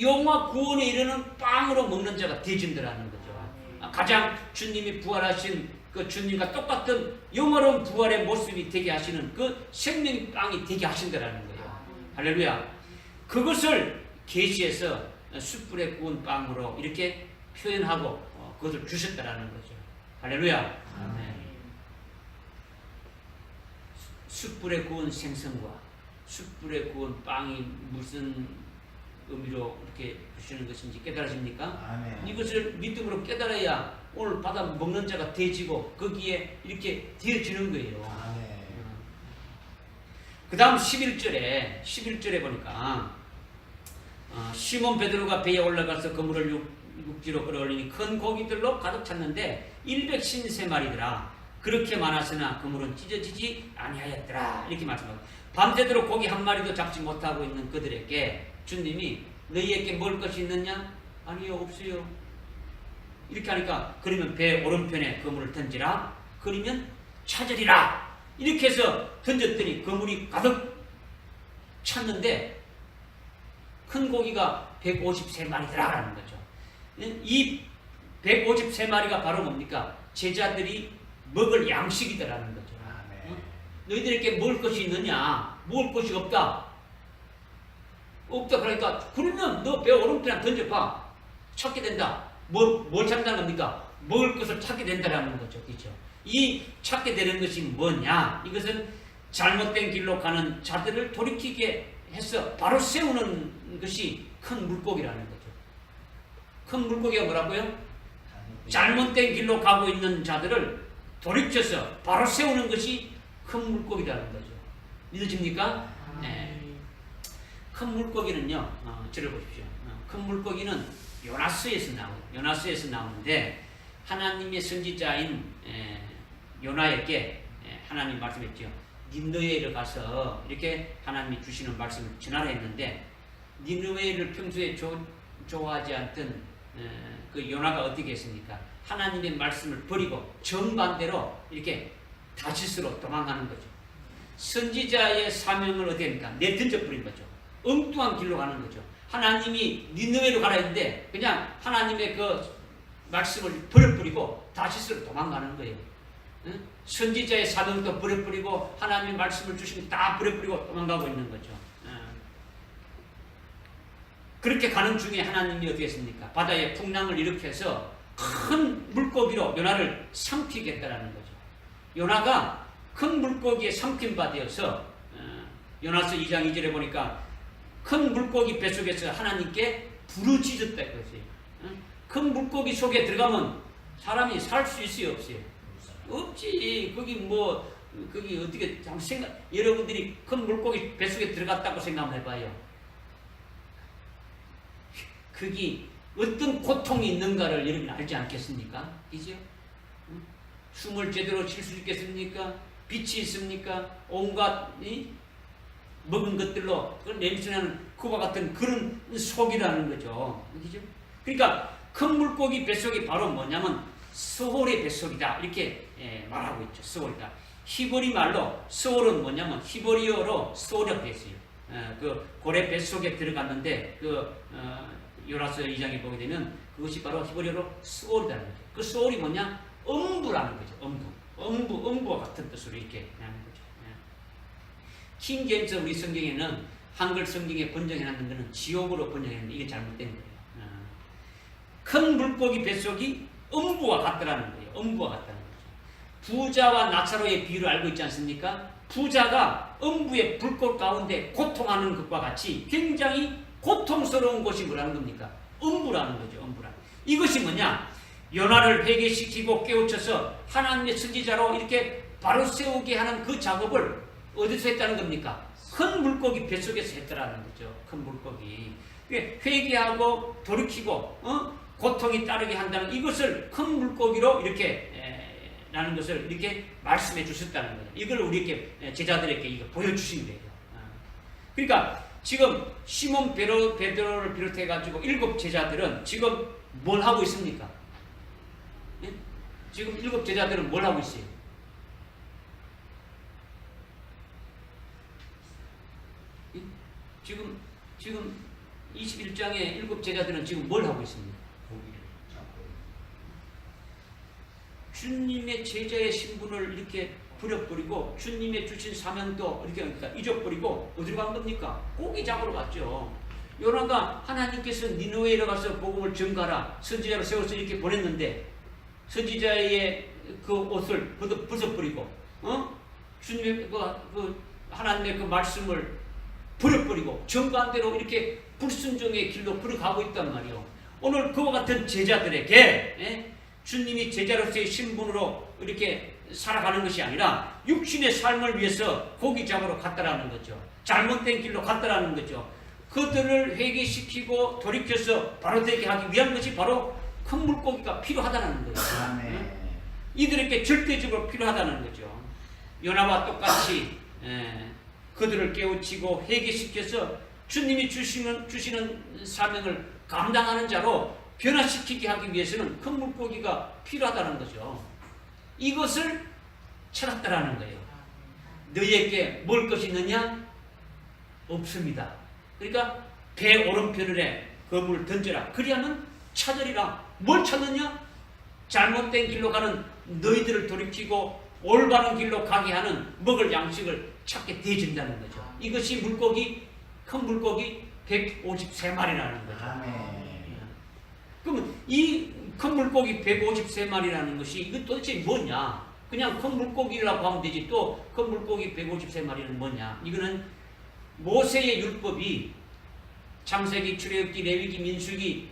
영화 구원에 이르는 빵으로 먹는 자가 되진다라는 거죠. 가장 주님이 부활하신 그 주님과 똑같은 영화로운 부활의 모습이 되게 하시는 그 생명의 빵이 되게 하신다라는 거예요. 할렐루야. 그것을 계시해서 숯불에 구운 빵으로 이렇게 표현하고 그것을 주셨다라는 거죠. 할렐루야. 숯불에 구운 생선과 숯불에 구운 빵이 무슨 의미로 이렇게 주시는 것인지 깨달으십니까? 이것을 믿음으로 깨달아야 오늘 받아 먹는 자가 되어지고 거기에 이렇게 되어지는 거예요. 그 다음 11절에 보니까 시몬 베드로가 배에 올라가서 그물을 육지로 끌어올리니 큰 고기들로 가득 찼는데 153마리더라. 그렇게 많았으나 그물은 찢어지지 아니하였더라. 이렇게 말씀합니다. 밤새도록 고기 한 마리도 잡지 못하고 있는 그들에게 주님이 너희에게 먹을 것이 있느냐? 아니요, 없어요. 이렇게 하니까 그러면 배 오른편에 그물을 던지라. 그러면 찾으리라. 이렇게 해서 던졌더니 그물이 가득 찼는데 큰 고기가 153마리더라라는 거죠. 이 153마리가 바로 뭡니까? 제자들이 먹을 양식이더라는 거죠. 너희들에게 먹을 것이 있느냐? 먹을 것이 없다. 없다. 그러니까 그러면 너 배 오른편에 던져봐. 찾게 된다. 뭘 찾는다는 겁니까? 먹을 것을 찾게 된다라는 거죠. 그렇죠? 이 찾게 되는 것이 뭐냐? 이것은 잘못된 길로 가는 자들을 돌이키게 해서 바로 세우는 것이 큰 물고기라는 거죠. 큰 물고기가 뭐라고요? 잘못된 길로 가고 있는 자들을 돌이켜서 바로 세우는 것이 큰 물고기라는 거죠. 믿으십니까? 네. 큰 물고기는요, 저를 보십시오. 큰 물고기는 요나서에서 나와요. 요나서에서 나오는데 하나님의 선지자인 요나에게 하나님 말씀했죠. 니느웨를 가서 이렇게 하나님이 주시는 말씀을 전하라 했는데 니느웨를 평소에 좋아하지 않던 그 요나가 어떻게 했습니까? 하나님의 말씀을 버리고 정반대로 이렇게 다시스로 도망가는 거죠. 선지자의 사명을 어떻게 합니까? 내던져버린 거죠. 엉뚱한 길로 가는 거죠. 하나님이 니느웨로 가라 했는데 그냥 하나님의 그 말씀을 버려버리고 다시스로 도망가는 거예요. 응? 선지자의 사명도 버려버리고 하나님의 말씀을 주시면 다 버려버리고 도망가고 있는 거죠. 그렇게 가는 중에 하나님이 어떻게 했습니까? 바다에 풍랑을 일으켜서 큰 물고기로 요나를 삼키겠다라는 거죠. 요나가 큰 물고기에 삼킨 바 되어서 요나서 2장 2절에 보니까 큰 물고기 뱃속에서 하나님께 부르짖었다 이거지. 큰 물고기 속에 들어가면 사람이 살 수 있어요, 없어요? 없지. 거기 어떻게 한번 여러분들이 큰 물고기 뱃속에 들어갔다고 생각을 해봐요. 거기 어떤 고통이 있는가를 여러분 알지 않겠습니까? 그죠? 숨을 제대로 쉴 수 있겠습니까? 빛이 있습니까? 온갖 먹은 것들로 냄새나는 그와 같은 그런 속이라는 거죠. 그죠? 그러니까 큰 물고기 뱃속이 바로 뭐냐면 스홀의 뱃속이다 이렇게 말하고 있죠. 스홀이다. 히브리 말로 스홀은 뭐냐면 히브리어로 스홀이라고 했어요. 그 고래 뱃속에 들어갔는데 요나서 2장에 보게 되면 그것이 바로 히브리어로 스홀이라는 거죠. 그 스홀이 뭐냐? 음부라는 거죠. 음부와 같은 뜻으로 이렇게 하는 거죠. 킹 제임스 우리 성경에는 한글 성경에 번역해놨는 것은 지옥으로 번역했는데 이게 잘못된 거예요. 큰 물고기 뱃속이 음부와 같더라는 거예요. 음부와 같다는 거죠. 부자와 나사로의 비유를 알고 있지 않습니까? 부자가 음부의 불꽃 가운데 고통하는 것과 같이 굉장히 고통스러운 곳이 뭐라는 겁니까? 음부라는 거죠. 음부라는. 이것이 뭐냐? 요나를 회개시키고 깨우쳐서 하나님의 선지자로 이렇게 바로 세우게 하는 그 작업을 어디서 했다는 겁니까? 큰 물고기 뱃속에서 했더라는 거죠. 큰 물고기. 회개하고 돌이키고 고통이 따르게 한다는 이것을 큰 물고기로 이렇게 라는 것을 이렇게 말씀해 주셨다는 거예요. 이걸 우리에게 제자들에게 이거 보여주신 거예요. 그러니까 지금 시몬 베드로를 비롯해 가지고 7 제자들은 지금 뭘 하고 있습니까? 예? 지금 7 제자들은 뭘 하고 있어요? 예? 지금 21장의 7 제자들은 지금 뭘 하고 있습니까? 주님의 제자의 신분을 이렇게 버려버리고 주님의 주신 사명도 이렇게 그러니까 잊어버리고 어디로 간 겁니까? 고기 잡으러 갔죠. 요나가 하나님께서 니느웨에 가서 복음을 전가하라 선지자로 세워서 이렇게 보냈는데 선지자의 그 옷을 벗어버리고 주님의 그 하나님의 그 말씀을 버려버리고 정반대로 이렇게 불순종의 길로 걸어가고 있단 말이에요. 오늘 그와 같은 제자들에게 주님이 제자로서의 신분으로 이렇게 살아가는 것이 아니라 육신의 삶을 위해서 고기 잡으러 갔다라는 거죠. 잘못된 길로 갔다라는 거죠. 그들을 회개시키고 돌이켜서 바로 되게 하기 위한 것이 바로 큰 물고기가 필요하다는 거예요. 이들에게 절대적으로 필요하다는 거죠. 요나와 똑같이 그들을 깨우치고 회개시켜서 주님이 주시는 사명을 감당하는 자로 변화시키게 하기 위해서는 큰 물고기가 필요하다는 거죠. 이것을 찾았다라는 거예요. 너희에게 먹을 것이 있느냐? 없습니다. 그러니까 배 오른편에 그물을 던져라. 그리하면 찾으리라. 뭘 찾느냐? 잘못된 길로 가는 너희들을 돌이키고 올바른 길로 가게 하는 먹을 양식을 찾게 되어진다는 거죠. 이것이 큰 물고기 153마리라는 거죠. 그러면 이 큰 물고기 153마리라는 것이 이거 도대체 뭐냐? 그냥 큰 물고기라고 하면 되지 또 큰 물고기 153마리는 뭐냐? 이거는 모세의 율법이 창세기, 출애굽기, 레위기, 민수기,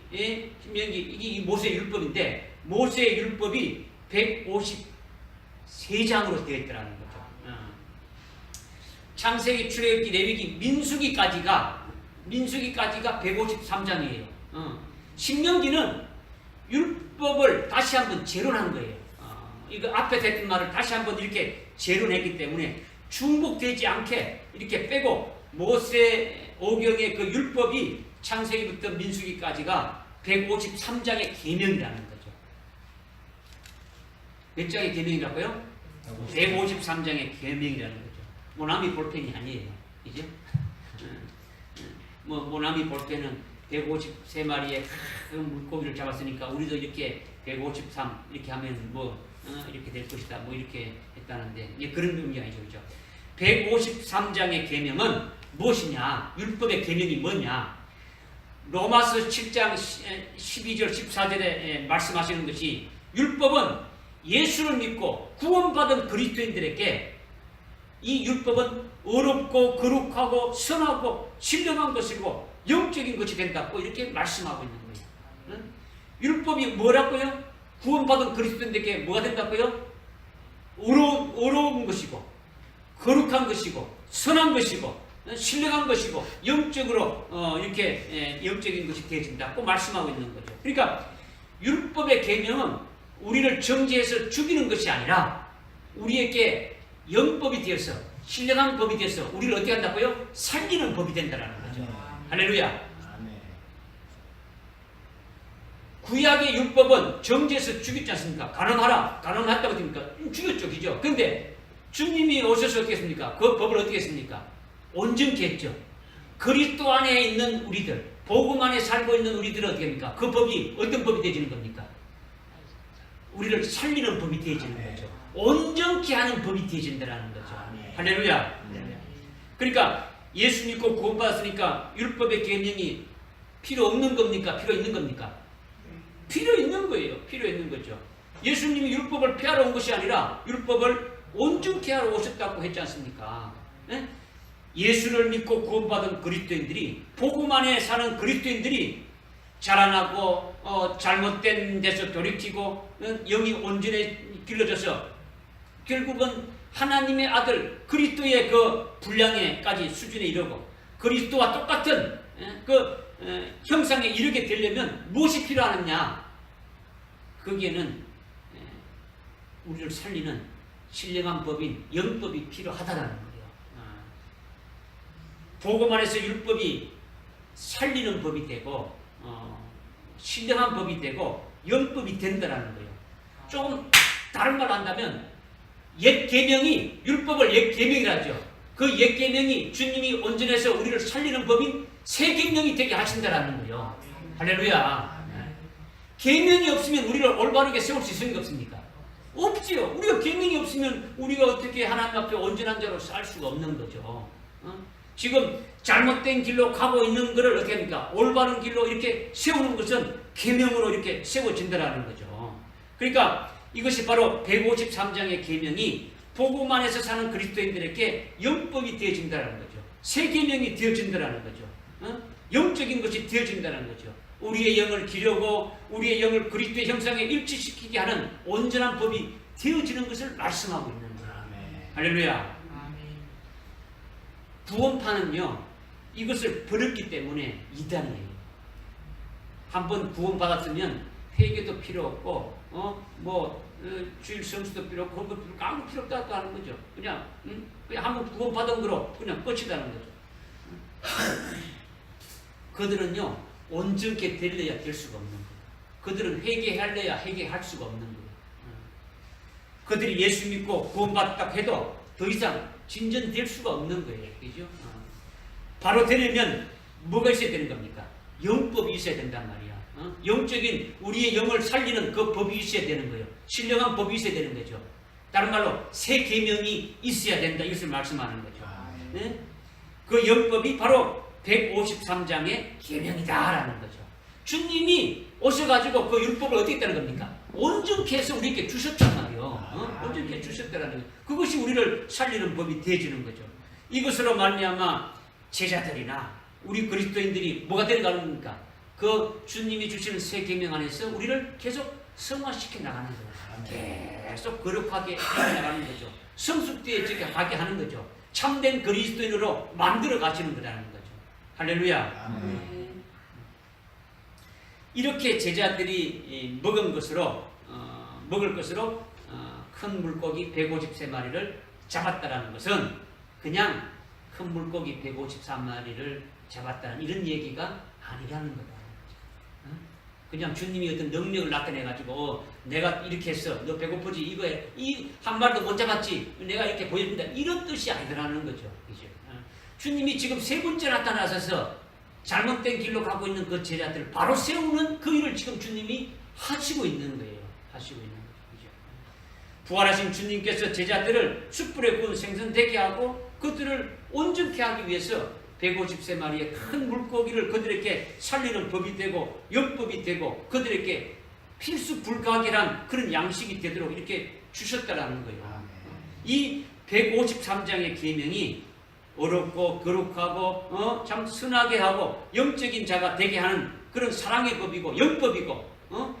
신명기 이게 모세의 율법인데 모세의 율법이 153장으로 되어 있더라는 거죠. 창세기, 출애굽기, 레위기, 민수기까지가 153장이에요. 신명기는 율법을 다시 한번 재론한 거예요. 이거 앞에 했던 말을 다시 한번 이렇게 재론했기 때문에 중복되지 않게 이렇게 빼고 모세 오경의 그 율법이 창세기부터 민수기까지가 153장의 계명이라는 거죠. 몇 장의 계명이라고요? 153장의 계명이라는 거죠. 모나미 볼펜이 아니에요. 이제 모나미 볼펜은 153마리의 큰 물고기를 잡았으니까 우리도 이렇게 153 이렇게 하면 이렇게 될 것이다 이렇게 했다는데 이게 그런 의미가 아니죠. 그렇죠? 153장의 계명은 무엇이냐? 율법의 계명이 뭐냐? 로마서 7장 12절 14절에 말씀하시는 것이 율법은 예수를 믿고 구원받은 그리스도인들에게 이 율법은 어렵고 거룩하고 선하고 신령한 것이고 영적인 것이 된다고 이렇게 말씀하고 있는 거예요. 응? 율법이 뭐라고요? 구원받은 그리스도인들에게 뭐가 된다고요? 어려운 것이고 거룩한 것이고 선한 것이고 신령한 것이고 영적으로 이렇게 영적인 것이 되어진다고 말씀하고 있는 거죠. 그러니까 율법의 계명은 우리를 정죄해서 죽이는 것이 아니라 우리에게 영법이 되어서 신령한 법이 되어서 우리를 어떻게 한다고요? 살리는 법이 된다는 거죠. 할렐루야. 구약의 율법은 정죄해서 죽였지 않습니까? 가늠하라. 가늠했다고 됩니까? 죽였죠. 그죠? 근데 주님이 오셔서 어떻게 했습니까? 그 법을 어떻게 했습니까? 온전케 했죠. 그리스도 안에 있는 우리들, 복음 안에 살고 있는 우리들은 어떻게 합니까? 그 법이 어떤 법이 되어지는 겁니까? 우리를 살리는 법이 되어지는 거죠. 온전케 하는 법이 되어진다는 거죠. 할렐루야. 그러니까 예수 믿고 구원받았으니까 율법의 계명이 필요 없는 겁니까? 필요 있는 겁니까? 필요 있는 거예요. 필요 있는 거죠. 예수님이 율법을 폐하러 온 것이 아니라 율법을 온전케 하러 오셨다고 했지 않습니까? 네? 예수를 믿고 구원받은 그리스도인들이 복음 안에 사는 그리스도인들이 자라나고 잘못된 데서 돌이키고 영이 온전히 길러져서 결국은 하나님의 아들 그리스도의 그 분량에까지 수준에 이르고 그리스도와 똑같은 형상에 이르게 되려면 무엇이 필요하느냐? 거기에는 우리를 살리는 신령한 법인 영법이 필요하다는 거예요. 복음 안에서 율법이 살리는 법이 되고 신령한 법이 되고 영법이 된다는 거예요. 조금 다른 말로 한다면 옛 계명이 율법을 옛 계명이라 하죠. 그 옛 계명이 주님이 온전해서 우리를 살리는 법인 새 계명이 되게 하신다는 거예요. 할렐루야. 계명이 없으면 우리를 올바르게 세울 수 있습니까? 없습니까? 없지요. 우리가 계명이 없으면 우리가 어떻게 하나님 앞에 온전한 자로 살 수가 없는 거죠. 지금 잘못된 길로 가고 있는 것을 어떻게 합니까? 올바른 길로 이렇게 세우는 것은 계명으로 이렇게 세워진다는 거죠. 그러니까 이것이 바로 153장의 계명이 복음 안에서 사는 그리스도인들에게 영법이 되어진다는 거죠. 새 계명이 되어진다는 거죠. 영적인 것이 되어진다는 거죠. 우리의 영을 기르고 우리의 영을 그리스도의 형상에 일치시키게 하는 온전한 법이 되어지는 것을 말씀하고 있는 거예요. 할렐루야. 구원파는요, 이것을 버렸기 때문에 이단이에요. 한번 구원받았으면 회개도 필요 없고, 주일 성수도 필요 없고, 그런 거 아무 필요 없다고 하는 거죠. 그냥 한번 구원받은 거로 그냥 끝이다는 거죠. 그들은요, 온전케 되려야 될 수가 없는 거예요. 그들은 회개하려야 회개할 수가 없는 거예요. 그들이 예수 믿고 구원받았다 해도 더 이상 진전될 수가 없는 거예요. 그죠? 바로 되려면 뭐가 있어야 되는 겁니까? 영법이 있어야 된단 말이야. 영적인 우리의 영을 살리는 그 법이 있어야 되는 거예요. 신령한 법이 있어야 되는 거죠. 다른 말로 새 계명이 있어야 된다. 이것을 말씀하는 거죠. 네? 그 영법이 바로 153장의 계명이다라는 거죠. 주님이 오셔가지고 그 율법을 어떻게 했다는 겁니까? 온전케 해서 우리에게 주셨단 말이에요. 온전케 주셨다는 거예요. 그것이 우리를 살리는 법이 되어지는 거죠. 이것으로 말미암아 제자들이나 우리 그리스도인들이 뭐가 되어가는 겁니까? 그 주님이 주시는 새 계명 안에서 우리를 계속 성화시켜 나가는 거예요. 계속 거룩하게 해 나가는 거죠. 성숙되어지게 하게 하는 거죠. 참된 그리스도인으로 만들어 가시는 거라는 거죠. 할렐루야. 이렇게 제자들이 먹을 것으로 큰 물고기 153마리를 잡았다라는 것은 그냥 큰 물고기 153마리를 잡았다는 이런 얘기가 아니라는 거다. 그냥 주님이 어떤 능력을 나타내가지고 내가 이렇게 했어. 너 배고프지? 이거에 이 한 마리도 못 잡았지? 내가 이렇게 보여준다. 이런 뜻이 아니라는 거죠. 그죠? 주님이 지금 세 번째 나타나셔서 잘못된 길로 가고 있는 그 제자들을 바로 세우는 그 일을 지금 주님이 하시고 있는 거예요. 하시고 있는 거죠. 그죠? 부활하신 주님께서 제자들을 숯불에 구운 생선 되게 하고 그들을 온전케 하기 위해서 150마리의 큰 물고기를 그들에게 살리는 법이 되고 율법이 되고 그들에게 필수 불가결한 그런 양식이 되도록 이렇게 주셨다라는 거예요. 이 153장의 계명이 어렵고 거룩하고 참 선하게 하고 영적인 자가 되게 하는 그런 사랑의 법이고 영법이고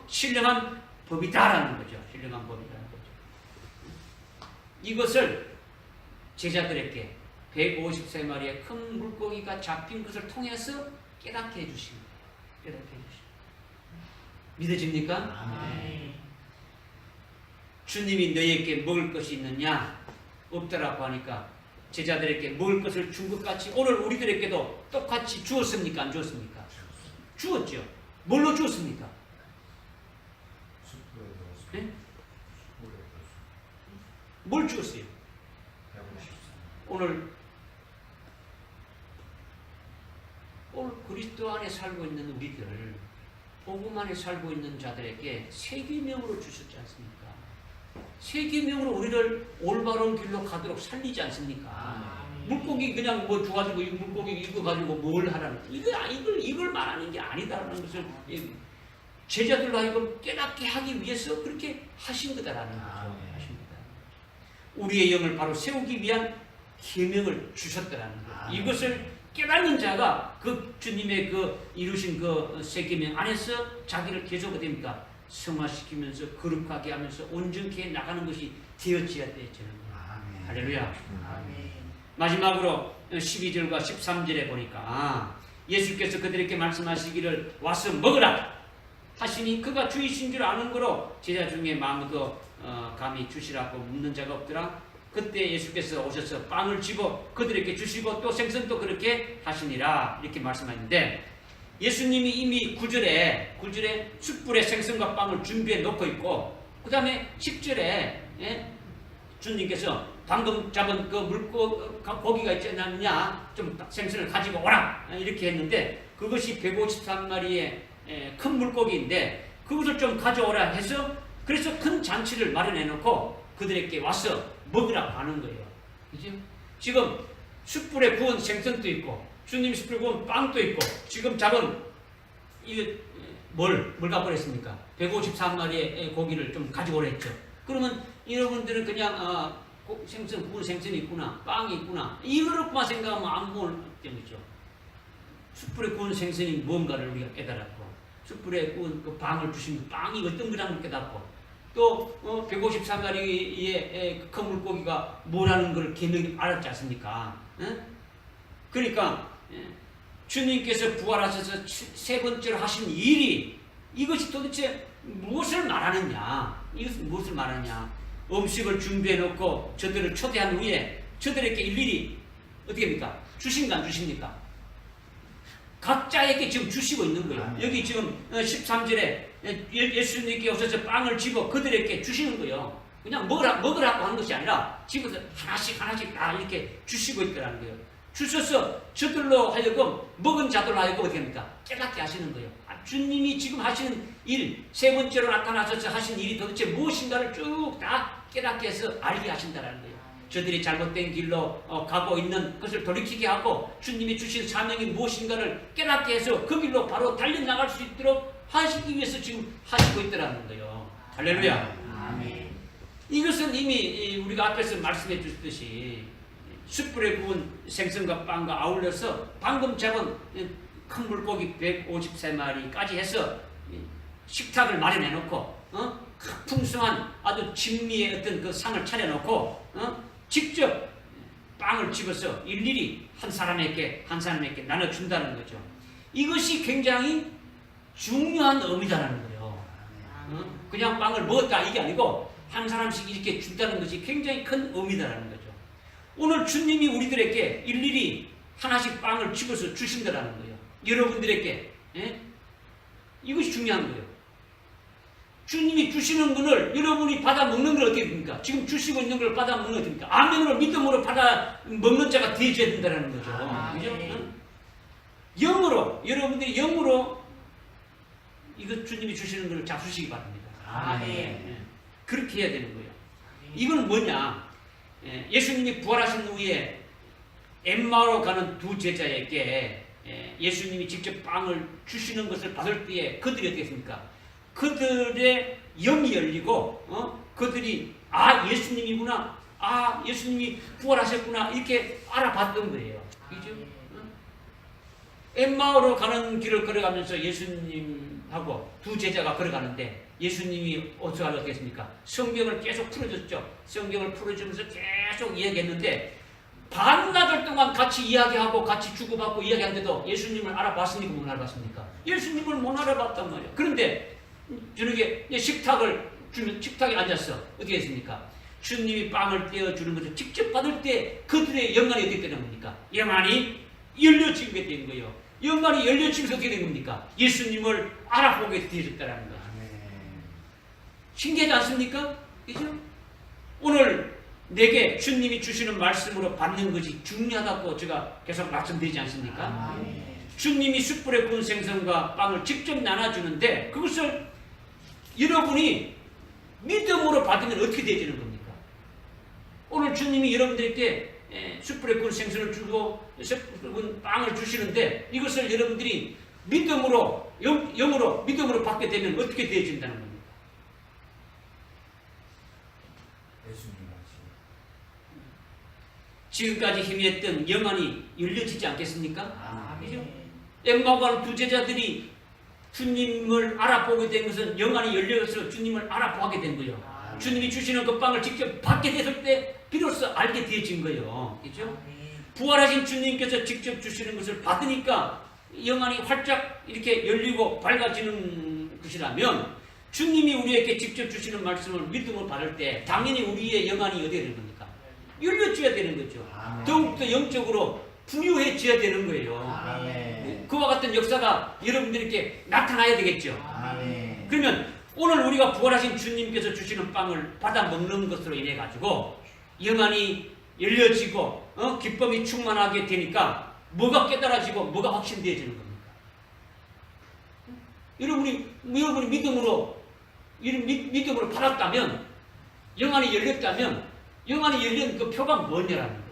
신령한 법이다라는 거죠. 신령한 법이라는 거죠. 이것을 제자들에게 153마리의 큰 물고기가 잡힌 것을 통해서 깨닫게 해주십니다. 깨닫게 해주십니다. 믿어집니까? 주님이 너희에게 먹을 것이 있느냐? 없더라고 하니까 제자들에게 먹을 것을 준 것 같이 오늘 우리들에게도 똑같이 주었습니까? 안 주었습니까? 주었죠. 뭘로 주었습니까? 네? 뭘 주었어요? 오늘 그리스도 안에 살고 있는 우리들, 복음 안에 살고 있는 자들에게 세계명으로 주셨지 않습니까? 세계명으로 우리를 올바른 길로 가도록 살리지 않습니까? 물고기 그냥 뭐 줘가지고 이 물고기 이거 가지고 뭘 하라는 이걸 말하는 게 아니다라는 것을 제자들로 하여금 깨닫게 하기 위해서 그렇게 하신 거다라는 거죠. 하신 거다. 우리의 영을 바로 세우기 위한 계명을 주셨다라는 거예요. 이것을 깨닫는 자가 그 주님의 그 이루신 그 새 계명 안에서 자기를 계속 어떻게 됩니까? 성화시키면서 거룩하게 하면서 온전케 나가는 것이 되어져야 되죠. 할렐루야. 마지막으로 12절과 13절에 보니까 예수께서 그들에게 말씀하시기를 와서 먹으라 하시니 그가 주이신 줄 아는 거로 제자 중에 아무도 감히 주시라고 묻는 자가 없더라. 그때 예수께서 오셔서 빵을 집어 그들에게 주시고 또 생선도 그렇게 하시니라 이렇게 말씀하셨는데 예수님이 이미 9절에 숯불에 생선과 빵을 준비해 놓고 있고 그 다음에 10절에 주님께서 방금 잡은 그 물고기가 있지 않느냐 좀 생선을 가지고 오라 이렇게 했는데 그것이 153마리의 큰 물고기인데 그것을 좀 가져오라 해서 그래서 큰 잔치를 마련해 놓고 그들에게 와서 먹으라고 하는 거예요. 그죠? 지금 숯불에 구운 생선도 있고 주님 숯불에 구운 빵도 있고 지금 잡은 뭘 가버렸습니까? 153마리의 고기를 좀 가지고 오랬죠. 그러면 여러분들은 그냥 생선 구운 생선이 있구나 빵이 있구나 이거로만 생각하면 안 먹을 때문이죠. 숯불에 구운 생선이 뭔가를 우리가 깨달았고 숯불에 구운 그 빵을 주신 빵이 어떤 거라는 걸 깨닫고 또 153마리의 큰 물고기가 뭐라는 걸 계명이 알았지 않습니까? 그러니까 주님께서 부활하셔서 세 번째로 하신 일이 이것이 도대체 무엇을 말하느냐? 이것은 무엇을 말하느냐? 음식을 준비해 놓고 저들을 초대한 후에 저들에게 일일이 어떻게 합니까? 주신가 안 주십니까? 각자에게 지금 주시고 있는 거예요. 여기 지금 13절에 예수님께 오셔서 빵을 집어 그들에게 주시는 거예요. 그냥 먹으라고 하는 것이 아니라 집어서 하나씩 다 이렇게 주시고 있더라는 거예요. 주셔서 저들로 하여금 먹은 자들로 하여금 어떻게 합니까? 깨닫게 하시는 거예요. 주님이 지금 하시는 일, 세 번째로 나타나셔서 하신 일이 도대체 무엇인가를 쭉 다 깨닫게 해서 알게 하신다는 거예요. 저들이 잘못된 길로 가고 있는 것을 돌이키게 하고 주님이 주신 사명이 무엇인가를 깨닫게 해서 그 길로 바로 달려나갈 수 있도록 하시기 위해서 지금 하시고 있더라는 거예요. 할렐루야. 아멘. 이것은 이미 우리가 앞에서 말씀해 주셨듯이 숯불에 구운 생선과 빵과 아울러서 방금 잡은 큰 물고기 153마리까지 해서 식탁을 마련해 놓고 풍성한 아주 진미의 어떤 그 상을 차려놓고 직접 빵을 집어서 일일이 한 사람에게 나눠준다는 거죠. 이것이 굉장히 중요한 의미다라는 거예요. 그냥 빵을 먹었다 이게 아니고 한 사람씩 이렇게 준다는 것이 굉장히 큰 의미다라는 거죠. 오늘 주님이 우리들에게 일일이 하나씩 빵을 집어서 주신다라는 거예요. 여러분들에게 이것이 중요한 거예요. 주님이 주시는 것을 여러분이 받아 먹는 걸 어떻게 됩니까? 지금 주시고 있는 걸 받아 먹는 걸 어떻게 됩니까? 아멘으로 믿음으로 받아 먹는 자가 되어야 된다는 거죠. 그죠? 영으로 여러분들이 영으로 이거 주님이 주시는 걸 잡수시기 바랍니다. 아멘. 그렇게 해야 되는 거예요. 이건 뭐냐? 예수님이 부활하신 후에 엠마오로 가는 두 제자에게 예수님이 직접 빵을 주시는 것을 받을 때에 그들이 어떻게 했습니까? 그들의 영이 열리고 그들이 예수님이구나, 예수님이 부활하셨구나 이렇게 알아봤던 거예요. 그죠? 엠마오로 가는 길을 걸어가면서 예수님하고 두 제자가 걸어가는데 예수님이 어떻게 했습니까? 성경을 계속 풀어줬죠. 성경을 풀어주면서 계속 이야기했는데 반나절 동안 같이 이야기하고 같이 주고받고 이야기하는데도 예수님을 알아봤습니까? 못 알아봤습니까? 예수님을 못 알아봤단 말이에요. 그런데 저녁에 식탁에 앉았어. 어떻게 했습니까? 주님이 빵을 떼어주는 것을 직접 받을 때 그들의 영안이 어떻게 되는 겁니까? 영안이 열려지게 된 거예요. 영안이 열려지면서 어떻게 된 겁니까? 예수님을 알아보게 되어졌다는 거예요. 신기하지 않습니까? 그죠? 오늘 내게 주님이 주시는 말씀으로 받는 것이 중요하다고 제가 계속 말씀드리지 않습니까? 주님이 숯불에 구운 생선과 빵을 직접 나눠주는데 그것을 여러분이 믿음으로 받으면 어떻게 되어지는 겁니까? 오늘 주님이 여러분들에게 숯불에 구운 생선을 주고 숯불에 구운 빵을 주시는데 이것을 여러분들이 믿음으로 영으로 믿음으로 받게 되면 어떻게 되어진다는 겁니까? 지금까지 희미했던 영안이 열려지지 않겠습니까? 그죠? 엠마오가 두 제자들이 주님을 알아보게 된 것은 영안이 열려서 주님을 알아보게 된 거예요. 주님이 주시는 그 빵을 직접 받게 됐을 때 비로소 알게 되어진 거예요. 그죠? 부활하신 주님께서 직접 주시는 것을 받으니까 영안이 활짝 이렇게 열리고 밝아지는 것이라면 주님이 우리에게 직접 주시는 말씀을 믿음으로 받을 때 당연히 우리의 영안이 어디에 되는 겁니까? 열려져야 되는 거죠. 더욱더 영적으로 부유해져야 되는 거예요. 그와 같은 역사가 여러분들에게 나타나야 되겠죠. 그러면 오늘 우리가 부활하신 주님께서 주시는 빵을 받아 먹는 것으로 인해 가지고 영안이 열려지고 기쁨이 충만하게 되니까 뭐가 깨달아지고 뭐가 확신되어지는 겁니까? 여러분이 믿음으로 받았다면 영안이 열렸다면 영안이 열린 그 표가 뭐냐라는 거죠.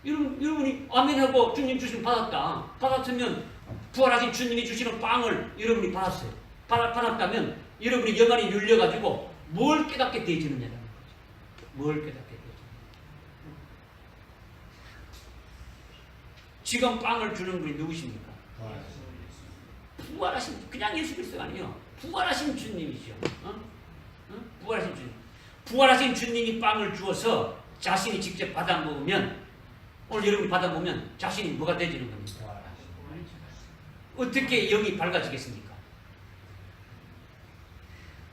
여러분이 아멘하고 주님 주시면 받았으면 부활하신 주님이 주시는 빵을 여러분이 받았어요. 받았다면 여러분이 영안이 열려가지고 뭘 깨닫게 되어지느냐라는 거죠. 뭘 깨닫게 되어지느냐. 지금 빵을 주는 분이 누구십니까? 부활하신 그냥 예수 그리스도가 아니에요. 부활하신 주님이죠. 부활하신 주님. 부활하신 주님이 빵을 주어서 자신이 직접 받아 먹으면 오늘 여러분이 받아 먹으면 자신이 뭐가 되어지는 겁니까? 어떻게 영이 밝아지겠습니까?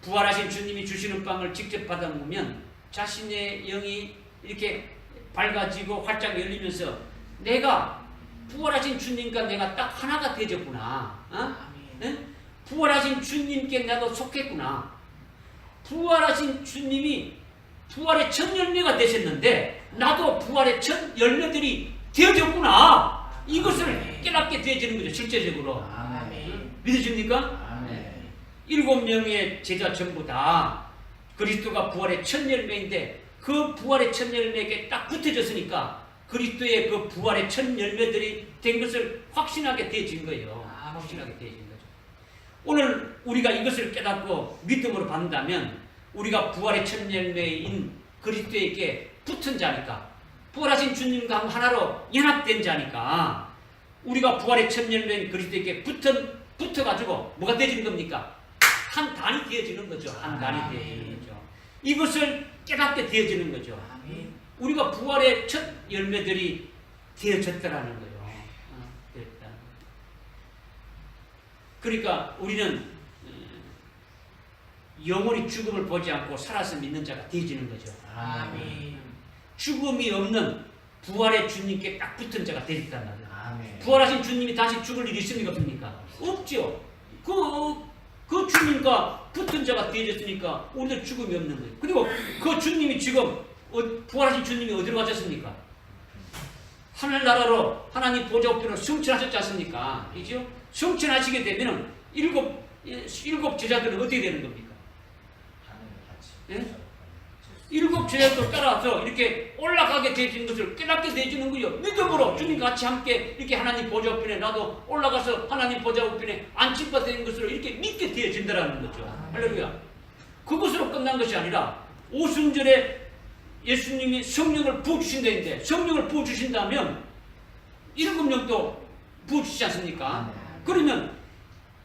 부활하신 주님이 주시는 빵을 직접 받아 먹으면 자신의 영이 이렇게 밝아지고 활짝 열리면서 내가 부활하신 주님과 내가 딱 하나가 되어졌구나. 부활하신 주님께 나도 속했구나. 부활하신 주님이 부활의 첫 열매가 되셨는데 나도 부활의 첫 열매들이 되어졌구나. 이것을 깨닫게 되어지는 거죠. 실제적으로. 믿으십니까? 7명의 제자 전부 다 그리스도가 부활의 첫 열매인데 그 부활의 첫 열매에게 딱 붙어졌으니까 그리스도의 그 부활의 첫 열매들이 된 것을 확신하게 되어진 거예요. 확신하게 되어진 거죠. 오늘 우리가 이것을 깨닫고 믿음으로 받는다면 우리가 부활의 첫 열매인 그리스도에게 붙은 자니까 부활하신 주님과 하나로 연합된 자니까 우리가 부활의 첫 열매인 그리스도에게 붙어가지고 뭐가 되어지는 겁니까? 한 단이 되어지는 거죠. 한 단이 되어지는 거죠. 이것을 깨닫게 되어지는 거죠. 우리가 부활의 첫 열매들이 되어졌다라는 거예요. 그러니까 우리는 영원히 죽음을 보지 않고 살아서 믿는 자가 되어지는 거죠. 죽음이 없는 부활의 주님께 딱 붙은 자가 되었단 말이에요. 부활하신 주님이 다시 죽을 일이 있습니까? 없습니까? 없죠. 그 주님과 붙은 자가 되어졌으니까 오늘 죽음이 없는 거예요. 그리고 그 주님이 지금 부활하신 주님이 어디로 가셨습니까? 하늘나라로 하나님 보좌 우편으로 승천하셨지 않습니까? 그죠? 승천하시게 되면 일곱 제자들은 어떻게 되는 겁니까? 일곱 제자도 따라서 이렇게 올라가게 되어지는 것을 깨닫게 되어지는 거예요. 믿음으로 주님과 같이 함께 이렇게 하나님 보좌 우편에 나도 올라가서 하나님 보좌 우편에 안침받게 되는 것으로 이렇게 믿게 되어진다는 거죠. 할렐루야. 그것으로 끝난 것이 아니라 오순절에 예수님이 성령을 부어주신다는데 성령을 부어주신다면 7명도 부어주시지 않습니까? 그러면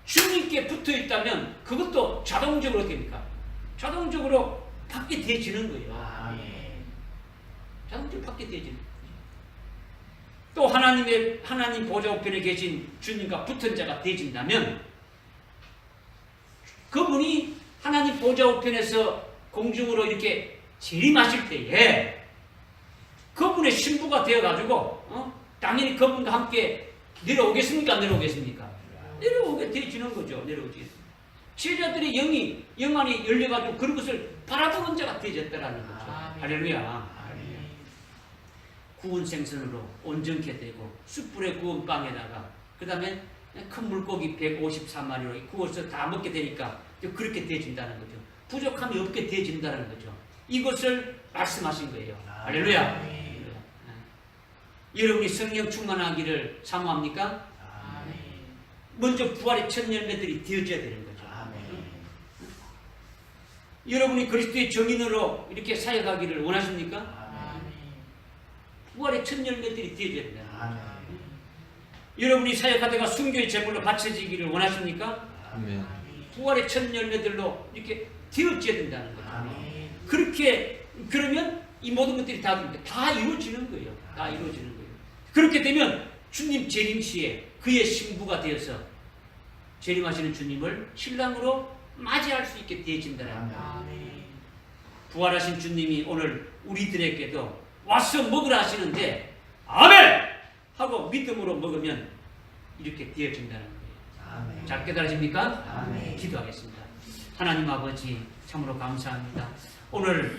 주님께 붙어있다면 그것도 자동적으로 어떻게 됩니까? 자동적으로 받게 되어지는 거예요. 자동적으로 받게 되어지는 거예요. 또 하나님 보좌 우편에 계신 주님과 붙은 자가 되어진다면 그분이 하나님 보좌 우편에서 공중으로 이렇게 재림하실 때에 그분의 신부가 되어가지고 당연히 그분과 함께 내려오겠습니까? 안 내려오겠습니까? 내려오게 되어지는 거죠. 내려오지. 제자들의 영 안이 열려가지고 그런 것을 바라보는 자가 되어졌다라는 거죠. 할렐루야. 구운 생선으로 온전케 되고 숯불에 구운 빵에다가 그 다음에 큰 물고기 154마리로 구워서 다 먹게 되니까 그렇게 되어진다는 거죠. 부족함이 없게 되어진다는 거죠. 이것을 말씀하신 거예요. 할렐루야. 여러분이 성령 충만하기를 사모합니까? 먼저 부활의 첫 열매들이 되어져야 되는 거죠. 여러분이 그리스도의 정인으로 이렇게 사역하기를 원하십니까? 부활의 첫 열매들이 되어져야 된다. 여러분이 사역하다가 순교의 제물로 바쳐지기를 원하십니까? 부활의 첫 열매들로 이렇게 되어져야 된다는 거죠. 그렇게 그러면 이 모든 것들이 다 이루어지는 거예요. 다 이루어지는 거예요. 그렇게 되면 주님 재림 시에 그의 신부가 되어서 재림하시는 주님을 신랑으로 맞이할 수 있게 되어진다는 거예요. 부활하신 주님이 오늘 우리들에게도 와서 먹으라 하시는데 아멘! 하고 믿음으로 먹으면 이렇게 되어진다는 거예요. 잘 깨달으십니까? 기도하겠습니다. 하나님 아버지 참으로 감사합니다. 오늘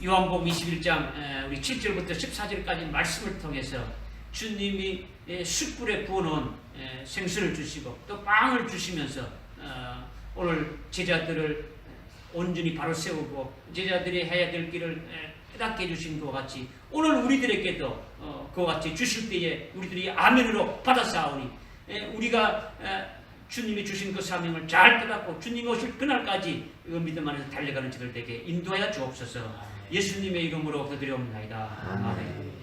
요한복음 21장 우리 7절부터 14절까지 말씀을 통해서 주님이 숯불에 구워놓은 생선을 주시고 또 빵을 주시면서 오늘 제자들을 온전히 바로 세우고 제자들이 해야 될 길을 깨닫게 해주신 것 같이 오늘 우리들에게도 그와 같이 주실 때에 우리들이 아멘으로 받아싸우니 우리가 주님이 주신 그 사명을 잘 깨닫고 주님이 오실 그날까지 그 믿음 안에서 달려가는 저들 되게 인도하여 주옵소서. 예수님의 이름으로 기도드리옵나이다. 아멘.